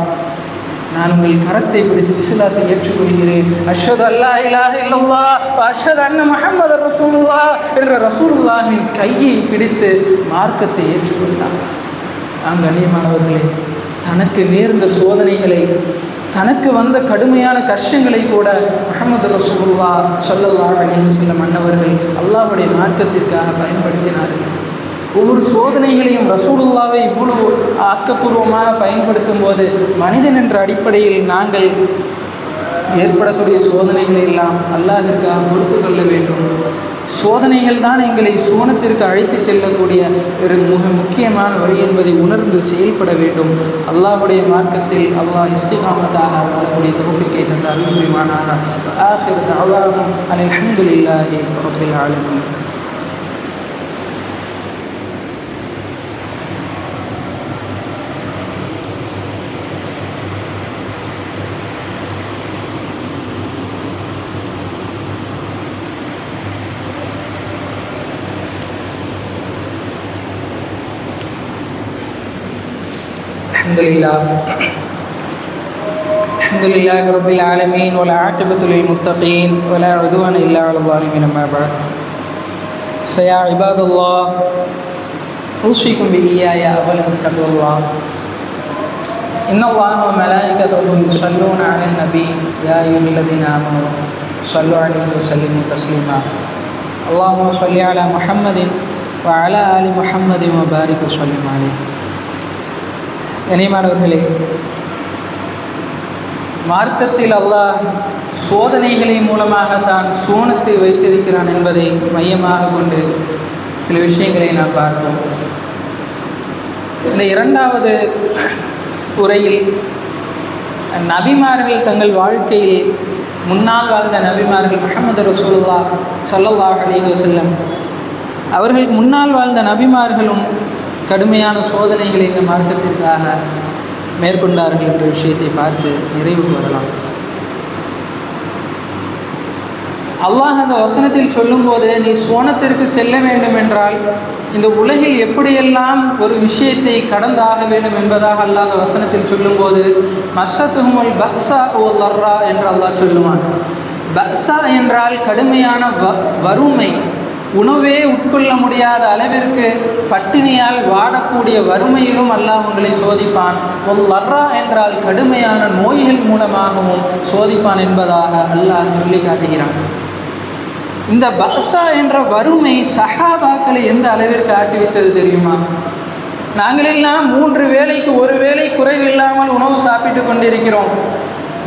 நான் உங்கள் கரத்தை பிடித்து இஸ்லாத்தை ஏற்றுக்கொள்கிறேன், அஷ்ஹது அல்லா இலாஹ இல்லல்லாஹ் வ அஷ்ஹது அன்ன முஹம்மது ரசூலுல்லாஹ் என்ற ரசூலுல்லாஹின் கையை பிடித்து மார்க்கத்தை ஏற்றுக்கொண்டார். கண்ணியமானவர்களே, தனக்கு நேர்ந்த சோதனைகளை, தனக்கு வந்த கடுமையான கஷ்டங்களை கூட முஹம்மது ரசூலுல்லாஹ் ஸல்லல்லாஹு அலைஹி வஸல்லம் அன்னவர்கள் அல்லாஹ்வுடைய மார்க்கத்திற்காக பயன்படுத்தினார்கள். ஒவ்வொரு சோதனைகளையும் ரசூலுல்லாவை இவ்வளவு ஆக்கப்பூர்வமாக பயன்படுத்தும் போது மனிதன் என்ற அடிப்படையில் நாங்கள் ஏற்படக்கூடிய சோதனைகளை எல்லாம் அல்லாஹ்விற்காக பொறுத்து கொள்ள வேண்டும். சோதனைகள் தான் எங்களை சோனத்திற்கு அழைத்து செல்லக்கூடிய ஒரு முக்கியமான வழி என்பதை உணர்ந்து செயல்பட வேண்டும். அல்லாஹ்வுடைய மார்க்கத்தில் அல்லாஹ் இஸ்திகாமத்தாக வாழக்கூடிய தௌஃபீக்கை தந்த அருள் புரிவானாக. ஆகிர் தஅவாஹும் அல்ஹம்துலில்லாஹி ரப்பில் ஆலமீன். الحمد لله رب العالمين والعاقبة للمتقين ولا عدوان إلا على الظالمين. أما بعد فيا عباد الله أوصيكم بإياي أولا بتقوى الله. إن الله وملائكته يصلون على النبي يا أيها الذين آمنوا صلوا عليه وسلموا تسليما. اللهم صل على محمد وعلى آل محمد وبارك وسلم عليه. கனிமானவர்களே, மார்க்கத்தில் அல்லாஹ் சோதனைகளை மூலமாக தான் சோனத்தை வைத்திருக்கிறான் என்பதை மையமாக கொண்டு சில விஷயங்களை நாம் பார்த்தோம். இந்த இரண்டாவது உரையில் நபிமார்கள் தங்கள் வாழ்க்கையில் முன்னால் வாழ்ந்த நபிமார்கள் முஹம்மது ரசூலுல்லாஹ் ஸல்லல்லாஹு அலைஹி வஸல்லம் அவர்களுக்கு முன்னால் வாழ்ந்த நபிமார்களும் கடுமையான சோதனைகளை இந்த மார்க்கத்திற்காக மேற்கொண்டார்கள் என்ற விஷயத்தை பார்த்து நிறைவுக்கு வரலாம். அல்லாஹ் அந்த வசனத்தில் சொல்லும்போது, நீ சோனத்திற்கு செல்ல வேண்டும் என்றால் இந்த உலகில் எப்படியெல்லாம் ஒரு விஷயத்தை கடந்தாக வேண்டும் என்பதாக அல்லாஹ் அந்த வசனத்தில் சொல்லும்போது, மஸ்ஸத்துஹுமுல் பக்ஸா வல் லர்ரா என்று அல்லாஹ் சொல்லுவான். பக்ஸா என்றால் கடுமையான வறுமை, உணவே உட்கொள்ள முடியாத அளவிற்கு பட்டினியால் வாடக்கூடிய வறுமையிலும் அல்லாஹ் உங்களை சோதிப்பான். ஒரு லர்ரா என்றால் கடுமையான நோய்கள் மூலமாகவும் சோதிப்பான் என்பதாக அல்லாஹ் சொல்லி காட்டுகிறான். இந்த பக்ஸா என்ற வறுமை சஹாபாக்களை எந்த அளவிற்கு ஆட்டுவித்தது தெரியுமா? நாங்களெல்லாம் 3 வேளைக்கு 1 வேளை குறைவில்லாமல் உணவு சாப்பிட்டு கொண்டிருக்கிறோம்.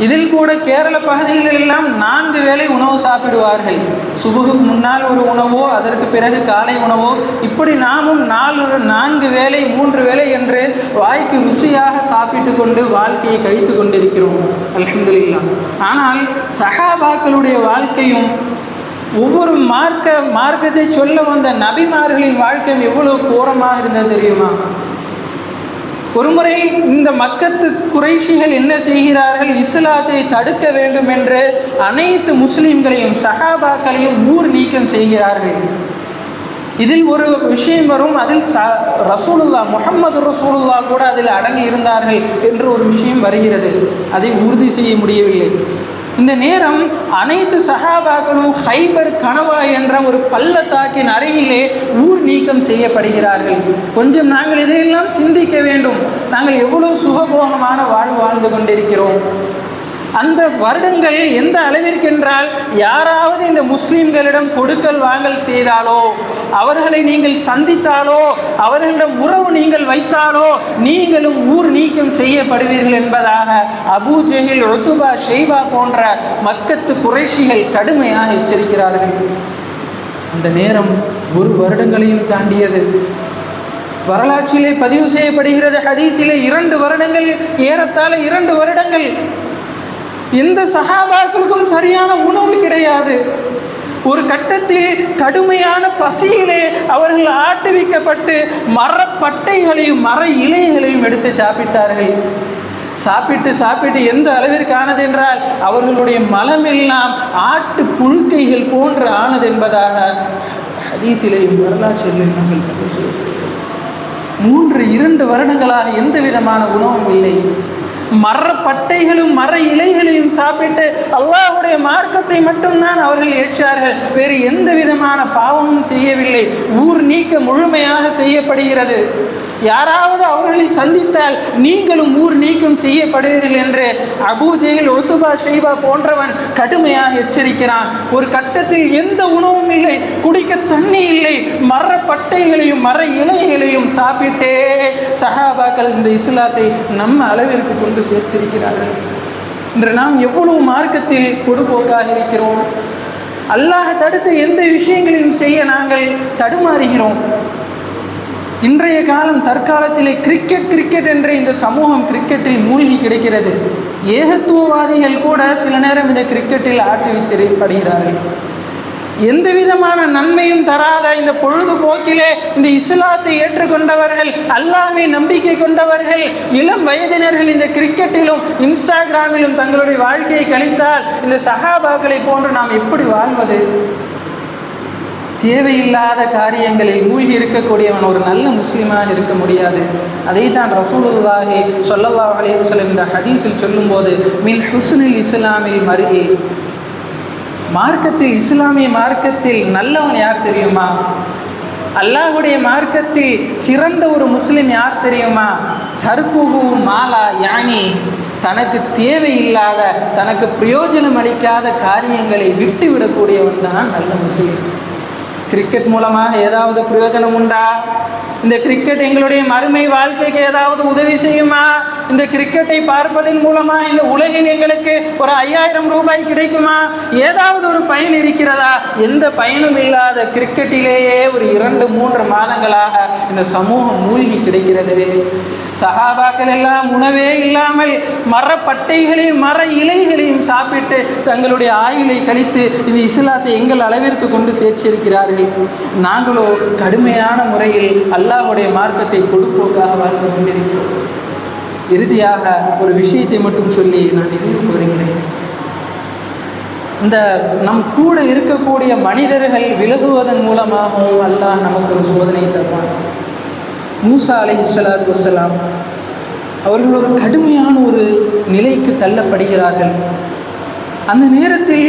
இதில் கூட கேரள பகுதிகளெல்லாம் 4 வேளை உணவு சாப்பிடுவார்கள். சுபுகுக்கு முன்னால் ஒரு உணவோ, அதற்கு பிறகு காலை உணவோ, இப்படி நாமும் 4 வேளை 3 வேளை என்று வாய்க்கு ருசியாக சாப்பிட்டு கொண்டு வாழ்க்கையை கழித்து கொண்டிருக்கிறோம். அல்ஹம்துலில்லாஹ். ஆனால் சஹாபாக்களுடைய வாழ்க்கையும் ஒவ்வொரு மார்க்கத்தை சொல்ல வந்த நபிமார்களின் வாழ்க்கையும் எவ்வளவு கோரமாக இருந்தது தெரியுமா? ஒருமுறை இந்த மக்கத்து குறைஷிகள் என்ன செய்கிறார்கள்? இஸ்லாத்தை தடுக்க வேண்டும் என்று அனைத்து முஸ்லிம்களையும் சஹாபாக்களையும் ஊர் நீக்கம் செய்கிறார்கள். இதில் ஒரு விஷயம் வரும், அதில் ரசூலுல்லாஹ் முஹம்மது ரசூலுல்லாஹ் கூட அதில் அடங்கி இருந்தார்கள் என்று ஒரு விஷயம் வருகிறது. அதை உறுதி செய்ய முடியவில்லை. இந்த நேரம் அனைத்து சஹாபாக்களும் ஹைபர் கனவா என்ற ஒரு பள்ளத்தாக்கின் அருகிலே ஊர் நீக்கம் செய்யப்படுகிறார்கள். கொஞ்சம் நாங்கள் இதையெல்லாம் சிந்திக்க வேண்டும். நாங்கள் எவ்வளவு சுகபோகமான வாழ்ந்து கொண்டிருக்கிறோம். அந்த வருடங்கள் எந்த அளவிற்கென்றால், யாராவது இந்த முஸ்லிம்களிடம் கொடுக்கல் வாங்கல் செய்தாலோ, அவர்களை நீங்கள் சந்தித்தாலோ, அவர்களிடம் உறவு நீங்கள் வைத்தாலோ நீங்களும் ஊர் நீக்கம் செய்யப்படுவீர்கள் என்பதாக அபூ ஜஹில், உத்பா, ஷைபா போன்ற மக்கத்து குறைஷிகள் கடுமையாக எச்சரிக்கிறார்கள். அந்த நேரம் 1 வருடங்களையும் தாண்டியது. வரலாற்றிலே பதிவு செய்யப்படுகிறது, ஹதீஸிலே 2 வருடங்கள், ஏறத்தாழ 2 வருடங்கள் எந்த சஹாபாக்களுக்கும் சரியான உணவு கிடையாது. ஒரு கட்டத்தில் கடுமையான பசியிலே அவர்கள் ஆட்டுவிக்கப்பட்டு மரப்பட்டைகளையும் மர இலைகளையும் எடுத்து சாப்பிட்டார்கள். சாப்பிட்டு எந்த அளவிற்கு ஆனது என்றால் அவர்களுடைய மலமெல்லாம் ஆட்டு புழுக்கைகள் போன்று ஆனது என்பதாக ஹதீஸிலேயும் வரலாற்றிலும் நாங்கள் பதிவு செய்கிறோம். 2 வருடங்களாக எந்த விதமான உணவும் இல்லை. மர பட்டைகளும் மர இலைகளையும் சாப்பிட்டு அல்லாஹ்வுடைய மார்க்கத்தை மட்டும்தான் அவர்கள் ஏற்றார்கள். வேறு எந்த விதமான பாவமும் செய்யவில்லை. ஊர் நீக்க முழுமையாக செய்யப்படுகிறது. யாராவது அவர்களை சந்தித்தால் நீங்களும் ஊர் நீக்கம் செய்யப்படுவீர்கள் என்று அபூ ஜஹல், உத்பா, ஷைபா போன்றவன் கடுமையாக எச்சரிக்கிறான். ஒரு கட்டத்தில் எந்த உணவும் இல்லை, குடிக்க தண்ணி இல்லை, மர பட்டைகளையும் மர இலைகளையும் சாப்பிட்டே சஹாபாக்கள் இந்த இஸ்லாத்தை நம்ம அளவிற்கு கொண்டு சேர்த்திருக்கிறார்கள். இன்று நாம் எவ்வளவு மார்க்கத்தில் பொடுபோக்காக இருக்கிறோம். அல்லாஹ் தடுத்த எந்த விஷயங்களையும் செய்ய நாங்கள் தடுமாறுகிறோம். இன்றைய காலம் தற்காலத்திலே கிரிக்கெட் என்ற இந்த சமூகம் கிரிக்கெட்டில் மூழ்கி கிடக்கிறது. ஏகத்துவவாதிகள் கூட சில நேரம் இந்த கிரிக்கெட்டில் ஆட்டுவித்தப்படுகிறார்கள். எந்த விதமான நன்மையும் தராத இந்த பொழுதுபோக்கிலே இந்த இஸ்லாத்தை ஏற்றுக்கொண்டவர்கள், அல்லாஹ்வை நம்பிக்கை கொண்டவர்கள், இளம் வயதினர்கள் இந்த கிரிக்கெட்டிலும் இன்ஸ்டாகிராமிலும் தங்களுடைய வாழ்க்கையை கழித்தால் இந்த சஹாபாக்களை போன்று நாம் எப்படி வாழ்வது? தேவையில்லாத காரியங்களில் மூழ்கி இருக்கக்கூடியவன் ஒரு நல்ல முஸ்லீமாக இருக்க முடியாது. அதை தான் ரசூலுல்லாஹி ஸல்லல்லாஹு அலைஹி வஸல்லம் இந்த ஹதீஸில் சொல்லும்போது, மின் ஹுஸ்னில் இஸ்லாமில் மர்இ, மார்க்கத்தில், இஸ்லாமிய மார்க்கத்தில் நல்லவன் யார் தெரியுமா? அல்லாஹ்வுடைய மார்க்கத்தில் சிறந்த ஒரு முஸ்லிம் யார் தெரியுமா? தர்குஹு மாலா யானி, தனக்கு தேவையில்லாத, தனக்கு பிரயோஜனம் அளிக்காத காரியங்களை விட்டு விடக்கூடியவன் தான் நல்ல முஸ்லிம். கிரிக்கெட் மூலமாக ஏதாவது பிரயோஜனம் உண்டா? இந்த கிரிக்கெட் எங்களுடைய மறுமை வாழ்க்கைக்கு ஏதாவது உதவி செய்யுமா? இந்த கிரிக்கெட்டை பார்ப்பதன் மூலமாக இந்த உலகில் எங்களுக்கு ஒரு 5000 ரூபாய் கிடைக்குமா? ஏதாவது ஒரு பயன் இருக்கிறதா? எந்த பயனும் இல்லாத கிரிக்கெட்டிலேயே ஒரு 2-3 மாதங்களாக இந்த சமூகம் மூழ்கி கிடைக்கிறது. சஹாபாக்கள் எல்லாம் உணவே இல்லாமல் மர பட்டைகளையும் மர இலைகளையும் சாப்பிட்டு தங்களுடைய ஆயுளை கழித்து இந்த இஸ்லாத்தை எங்கள் அளவிற்கு கொண்டு சேர்த்திருக்கிறார்கள். நாங்களோ கடுமையான முறையில் அல்லாஹ்வுடைய மார்க்கத்தை கொடுப்போக்காக வாழ்ந்து கொண்டிருக்கிறோம். இறுதியாக ஒரு விஷயத்தை மட்டும் சொல்லி நான் நிறைவு வருகிறேன். இந்த நம் கூட இருக்கக்கூடிய மனிதர்கள் விலகுவதன் மூலமாகவும் அல்லாஹ் நமக்கு ஒரு சோதனை தருவான். மூசா அலைஹிஸ்ஸலாத்து வஸ்ஸலாம் அவர்கள் ஒரு கடுமையான ஒரு நிலைக்கு தள்ளப்படுகிறார்கள். அந்த நேரத்தில்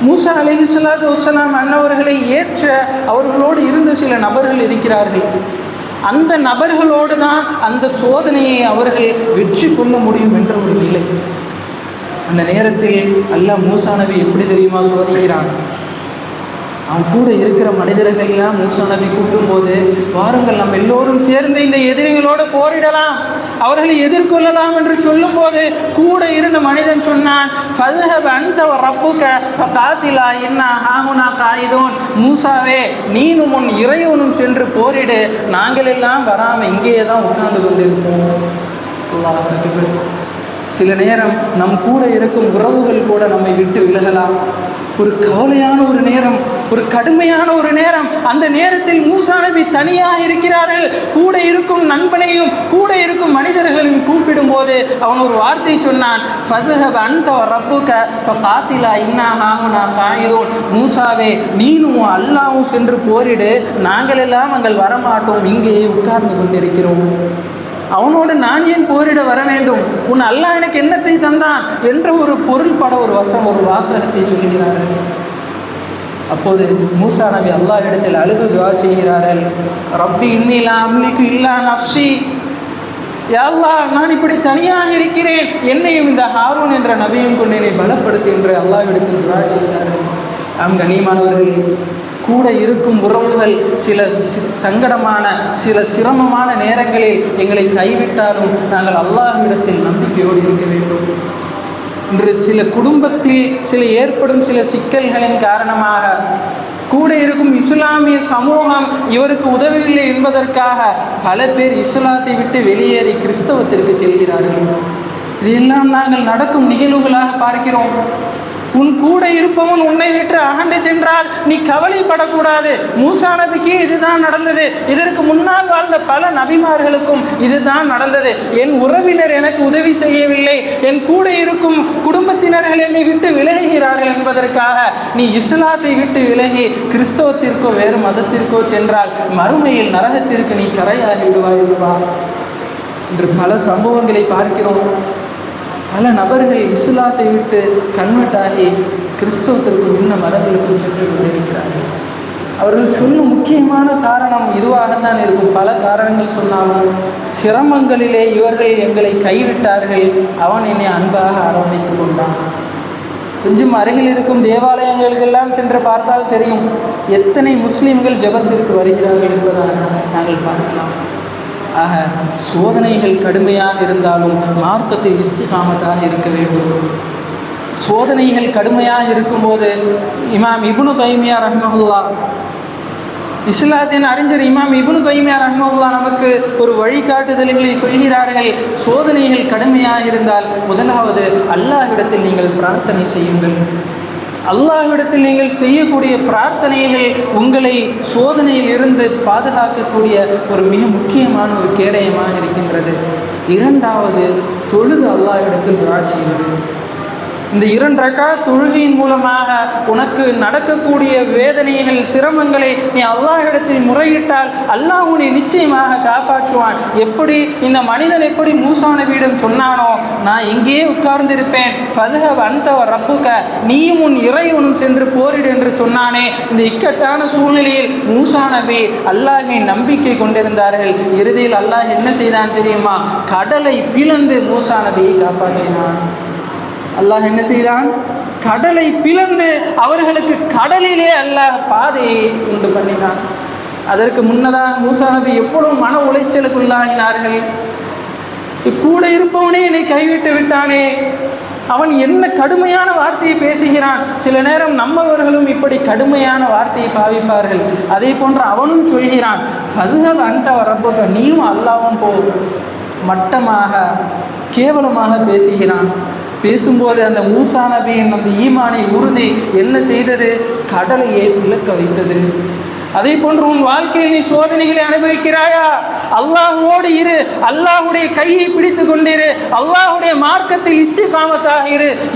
மூசா அலைஹிஸ்ஸலாத்து வஸ்ஸலாம் அன்னவர்களை ஏற்ற அவர்களோடு இருந்த சில நபர்கள் இருக்கிறார்கள். அந்த நபர்களோடு தான் அந்த சோதனையை அவர்கள் வெற்றி கொள்ள முடியும் என்ற ஒரு நிலை. அந்த நேரத்தில் அல்லாஹ் மூசா நபி எப்படி தெரியுமா சோதிக்கிறான்? அவன் கூட இருக்கிற மனிதர்கள் எல்லாம் மூசா நபி கூட்டும்போது, பாருங்கள் நம்ம எல்லோரும் சேர்ந்து இந்த எதிரிகளோடு போரிடலாம், அவர்களை எதிர்கொள்ளலாம் என்று சொல்லும்போது கூட இருந்த மனிதன் சொன்னான், ஃபத்ஹப் அன்த வ ரப்புக ஃபகாத்திலா இன்னா ஹாஹுனா காயிதூன், மூசாவே நீனும் உன் இறைவனும் சென்று போரிடு, நாங்கள் எல்லாம் வராமல் இங்கேயே தான் உட்கார்ந்து கொண்டிருப்போம். அல்லாஹ் அக்பர். சில நேரம் நம் கூட இருக்கும் உறவுகள் கூட நம்மை விட்டு விலகலாம். ஒரு கவலையான ஒரு நேரம், ஒரு கடுமையான ஒரு நேரம். அந்த நேரத்தில் மூசா நபி தனியாக இருக்கிறார்கள். கூட இருக்கும் நண்பனையும் கூட இருக்கும் மனிதர்களையும் கூப்பிடும் போது அவன் ஒரு வார்த்தை சொன்னான், ஃபஸஹப் அன்த வ ரப்புக ஃபகாத்திலா இன்னா ஹாஹுனா காயிதூன், மூசாவே நீனும் அல்லாஹ்வும் சென்று போரிடு, நாங்கள் எல்லாம் அங்கே வரமாட்டோம், இங்கேயே உட்கார்ந்து கொண்டிருக்கிறோம். அவனோடு நான் ஏன் போரிட வர வேண்டும்? உன் அல்லாஹ் எனக்கு என்னத்தை தந்தான் என்ற ஒரு பொருள்பட ஒரு வாசகத்தை சொல்கிறார்கள். அப்போது மூசா நபி அல்லாஹ் இடத்தில் அழுது துஆ செய்கிறார்கள், ரப்பி இன்னி லா அம்லிகு இல்லா நஃப்ஸி, யா அல்லாஹ் நான் இப்படி தனியாக இருக்கிறேன், என்னையும் இந்த ஹாரூன் என்ற நபியும் கொண்டு என்னை பலப்படுத்து என்று அல்லாஹ் இடத்தில் துஆ செய்கிறார்கள். கண்ணியமானவர்களே, கூட இருக்கும் உறவுகள் சில சங்கடமான, சில சிரமமான நேரங்களில் எங்களை கைவிட்டாலும் நாங்கள் அல்லாஹ்விடத்தில் நம்பிக்கையோடு இருக்க வேண்டும். இன்று சில குடும்பத்தில் சில ஏற்படும் சில சிக்கல்களின் காரணமாக கூட இருக்கும் இஸ்லாமிய சமூகம் இவருக்கு உதவியில்லை என்பதற்காக பல பேர் இஸ்லாத்தை விட்டு வெளியேறி கிறிஸ்தவத்திற்கு செல்கிறார்கள். இதையெல்லாம் நாங்கள் நடக்கும் நிகழ்வுகளாக பார்க்கிறோம். உன் கூட இருப்பவன் உன்னை விட்டு அகண்டு சென்றால் நீ கவலைப்படக்கூடாது. மூசா நபிக்கு இதுதான் நடந்தது, இதற்கு முன்னால் வாழ்ந்த பல நபிமார்களுக்கும் இதுதான் நடந்தது. என் உறவினர் எனக்கு உதவி செய்யவில்லை, என் கூட இருக்கும் குடும்பத்தினர்கள் என்னை விட்டு விலகுகிறார்கள் என்பதற்காக நீ இஸ்லாத்தை விட்டு விலகி கிறிஸ்தவத்திற்கோ வேறு மதத்திற்கோ சென்றால் மறுமையில் நரகத்திற்கு நீ கரையாகி விடுவாய். இன்று பல சம்பவங்களை பார்க்கிறோம். பல நபர்கள் இஸ்லாத்தை விட்டு கன்வெர்ட்டாகி கிறிஸ்தவத்திற்கும் இன்ன மதங்களுக்கும் சென்று கொண்டிருக்கிறார்கள். அவர்கள் சொல்லும் முக்கியமான காரணம் இதுவாகத்தான் இருக்கும். பல காரணங்கள் சொன்னாலும் சிரமங்களிலே இவர்கள் எங்களை கைவிட்டார்கள், அவன் என்னை அன்பாக அரவணைத்து கொண்டான். கொஞ்சம் அருகில் இருக்கும் தேவாலயங்களுக்கெல்லாம் சென்று பார்த்தால் தெரியும் எத்தனை முஸ்லீம்கள் ஜெபத்திற்கு வருகிறார்கள் என்பதாக நாங்கள் பார்க்கலாம். ஆக சோதனைகள் கடுமையாக இருந்தாலும் மார்க்கத்தில் இஸ்திகாமத்தாக இருக்க வேண்டும். சோதனைகள் கடுமையாக இருக்கும்போது இமாம் இப்னு தைமியா ரஹ்மஹுல்லாஹ், இஸ்லாத்தின் அறிஞர் இமாம் இப்னு தைமியா ரஹ்மஹுல்லாஹ் நமக்கு ஒரு வழிகாட்டுதல்களை சொல்கிறார்கள். சோதனைகள் கடுமையாக இருந்தால் முதலாவது அல்லாஹ்விடத்தில் நீங்கள் பிரார்த்தனை செய்யுங்கள். அல்லாஹ்விடத்தில் நீங்கள் செய்யக்கூடிய பிரார்த்தனைகள் உங்களை சோதனையில் இருந்து பாதுகாக்கக்கூடிய ஒரு மிக முக்கியமான ஒரு கேடயமாக இருக்கின்றது. இரண்டாவது, தொழுது அல்லாஹ்விடத்தில் துஆ செய்வது. இந்த 2 ரக்காத் தொழுகையின் மூலமாக உனக்கு நடக்கக்கூடிய வேதனைகள், சிரமங்களை நீ அல்லாஹ்விடத்தில் முறையிட்டால் அல்லாஹ் உன்னை நிச்சயமாக காப்பாற்றுவான். எப்படி இந்த மனிதன் எப்படி மூசா நபியிடம் சொன்னானோ, நான் இங்கேயே உட்கார்ந்திருப்பேன், ஃபதுஹப் அன்த வ ரப்புக, நீயும் உன் இறைவனும் சென்று போரிடு என்று சொன்னானே. இந்த இக்கட்டான சூழ்நிலையில் மூசா நபி அல்லாஹ்வின் நம்பிக்கை கொண்டிருந்தார்கள். இறுதியில் அல்லாஹ் என்ன செய்தான் தெரியுமா? கடலை பிளந்து மூசா நபியை காப்பாற்றினான். அல்லாஹ் என்ன செய்தான்? கடலை பிளந்து அவர்களுக்கு கடலிலே அல்லாஹ் பாதையை உண்டு பண்ணினான். அதற்கு முன்னதாக மூசா நபி எவ்வளவு மன உளைச்சலுக்குள்ளாகினார்கள். கூட இருப்பவனே என்னை கைவிட்டு விட்டானே, அவன் என்ன கடுமையான வார்த்தையை பேசுகிறான். சில நேரம் நம்மவர்களும் இப்படி கடுமையான வார்த்தையை பாவிப்பார்கள். அதே போன்று அவனும் சொல்கிறான், ஃபதுஹப் அன்த வ ரப்புக, நீயும் அல்லாஹ்வும் போ. மட்டமாக கேவலமாக பேசுகிறான். பேசும்போது அந்த மூசா நபியின் அந்த ஈமானை உறுதி என்ன செய்தது? கடலையே பிளக்க வைத்தது. அதே போன்று உன் வாழ்க்கையில் நீ சோதனைகளை அனுபவிக்கிறாயா? அல்லாஹ்வோடு இரு, அல்லாஹ்வுடைய கையை பிடித்து கொண்டிரு, அல்லாஹ்வுடைய மார்க்கத்தில் இஸ்திகாமத்தாக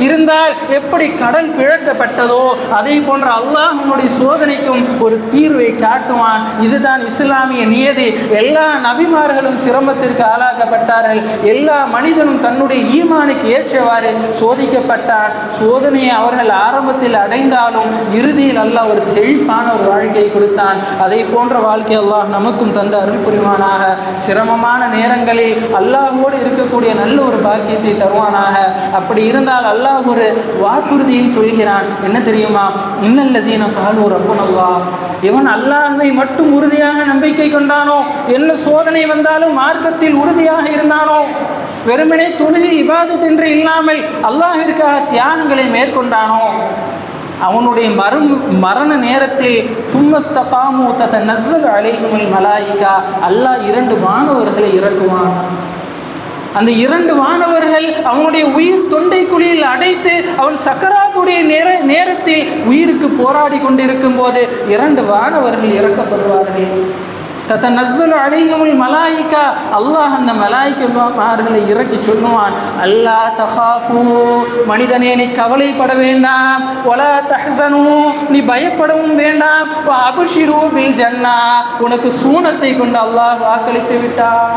இருந்தால் எப்படி கடல் பிளக்கப்பட்டதோ அதே போன்று அல்லாஹ் உன்னுடைய சோதனைக்கும் ஒரு தீர்வை காட்டுவான். இதுதான் இஸ்லாமிய நியதி. எல்லா நபிமார்களும் சிரமத்திற்கு ஆளாக்கப்பட்டார்கள். எல்லா மனிதனும் தன்னுடைய ஈமானுக்கு ஏற்றவாறு சோதிக்கப்பட்டான். சோதனையை அவர்கள் ஆரம்பத்தில் அடைந்தாலும் இறுதியில் அல்லாஹ் ஒரு செழிப்பான ஒரு வாழ்க்கையை கொடுத்தான். அதை போன்ற வாழ்க்கை அல்லாஹ் நமக்கும் தந்த அருள் புரிவானாக. சிரமமான நேரங்களில் அல்லாஹ்வோடு இருக்கக்கூடிய நல்ல ஒரு பாக்கியத்தை தருவானாக. அப்படி இருந்தால் அல்லாஹ் ஒரு வாக்குறுதியும் சொல்கிறான். என்ன தெரியுமா? இன்னல்லதீன காலூ ரப்புனல்லாஹ், இவன் அல்லாஹ்வை மட்டும் உறுதியாக நம்பிக்கை கொண்டானோ, என்ன சோதனை வந்தாலும் மார்க்கத்தில் உறுதியாக இருந்தானோ, வெறுமனே தொழுகை இபாதத் என்று இல்லாமல் அல்லாஹ்விற்காக தியாகங்களை மேற்கொண்டானோ, அவனுடைய மரண நேரத்தில் சும்மஸ்தகாமு ததனஸ்ஸலு அலைஹிமுல் மலாயிகா, அல்லாஹ் 2 வானவர்களை இறக்குவான். அந்த 2 வானவர்கள் அவனுடைய உயிர் தொண்டை குழியில் அடைத்து அவன் சக்கராத்துடைய நேரத்தில் உயிருக்கு போராடி கொண்டிருக்கும் போது 2 வானவர்கள் இறக்கப்படுவார்கள். ததனஸ்ஸலு அலைஹிமுல் மலாயிகா, அல்லாஹ் அந்த மலாயிகமார்களை இறக்கி சொல்லுவான், அல்லா தஹாஃபு, மனிதனே நீ கவலைப்பட வேண்டாம், வலா தஹ்ஸனு, நீ பயப்படவும் வேண்டாம், வ அப்ஷிரு பில் ஜன்னா, உனக்கு சூனத்தை கொண்டு அல்லாஹ் வாக்களித்து விட்டான்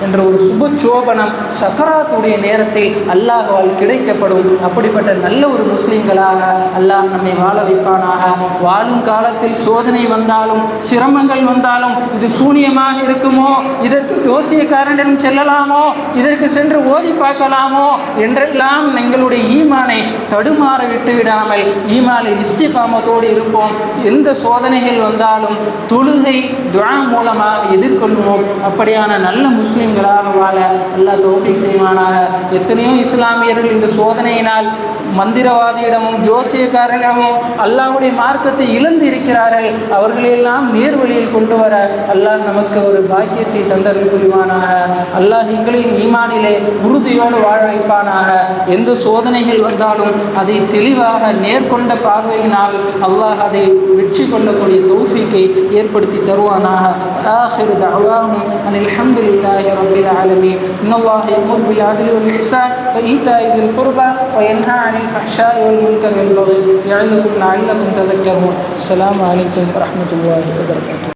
என்ற ஒரு சுபசோபனம் சக்கராத்துடைய நேரத்தில் அல்லாஹ்வால் கிடைக்கப்படும். அப்படிப்பட்ட நல்ல ஒரு முஸ்லிம்களாக அல்லாஹ் நம்மை வாழ வைப்பானாக. வாழும் காலத்தில் சோதனை வந்தாலும் சிரமங்கள் வந்தாலும் இது சூனியமாக இருக்குமோ, இதற்கு யோசியக்காரனிடம் செல்லலாமோ, இதற்கு சென்று ஓதி பார்க்கலாமோ என்றெல்லாம் எங்களுடைய ஈமானை தடுமாற விட்டு விடாமல் ஈமானில் இஸ்திகாமத்தோடு இருப்போம். எந்த சோதனைகள் வந்தாலும் தொழுகை துஆ மூலமாக எதிர்கொள்வோம். அப்படியான நல்ல முஸ்லிம்களாக வாழ அல்லாஹ் தௌஃபீக் செய்வானாக. எத்தனையோ இஸ்லாமியர்கள் இந்த சோதனையினால் மந்திரவாதியிடமும் ஜோசியக்காரனிடமும் அல்லாஹ்வுடைய மார்க்கத்தை இழந்து இருக்கிறார்கள். அவர்களெல்லாம் நேர்வழியில் கொண்டு வர அல்லாஹ் நமக்கு ஒரு பாக்கியத்தை தந்தருள் புரிவானாக. அல்லாஹ் எங்களையும் ஈமானிலே உறுதியோடு வாழ வைப்பானாக. எந்த சோதனைகள் வந்தாலும் அதை தெளிவாக நேர்கொண்ட பார்வையினால் அல்லாஹ் அதை வெற்றி கொள்ளக்கூடிய தௌஃபீக்கை ஏற்படுத்தி தருவானாக. ஆகிரு தஅவாஹும் அனில் ஹம்துலில்லாஹி ரப்பில் ஆலமீன். இன்னல்லாஹ யஅமுரு பில் அத்லி வல் இஹ்சான் வ ஈதாஇ தில் குர்பா வ யன்ஹா அனில் ஃபஹ்ஷாஇ வல் முன்கரி வல் பகி யஅஇதுக்கும் லஅல்லக்கும் ததக்கரூன். அஸ்ஸலாமு அலைக்கும் வ ரஹ்மத்துல்லாஹி வ பரகாத்துஹு.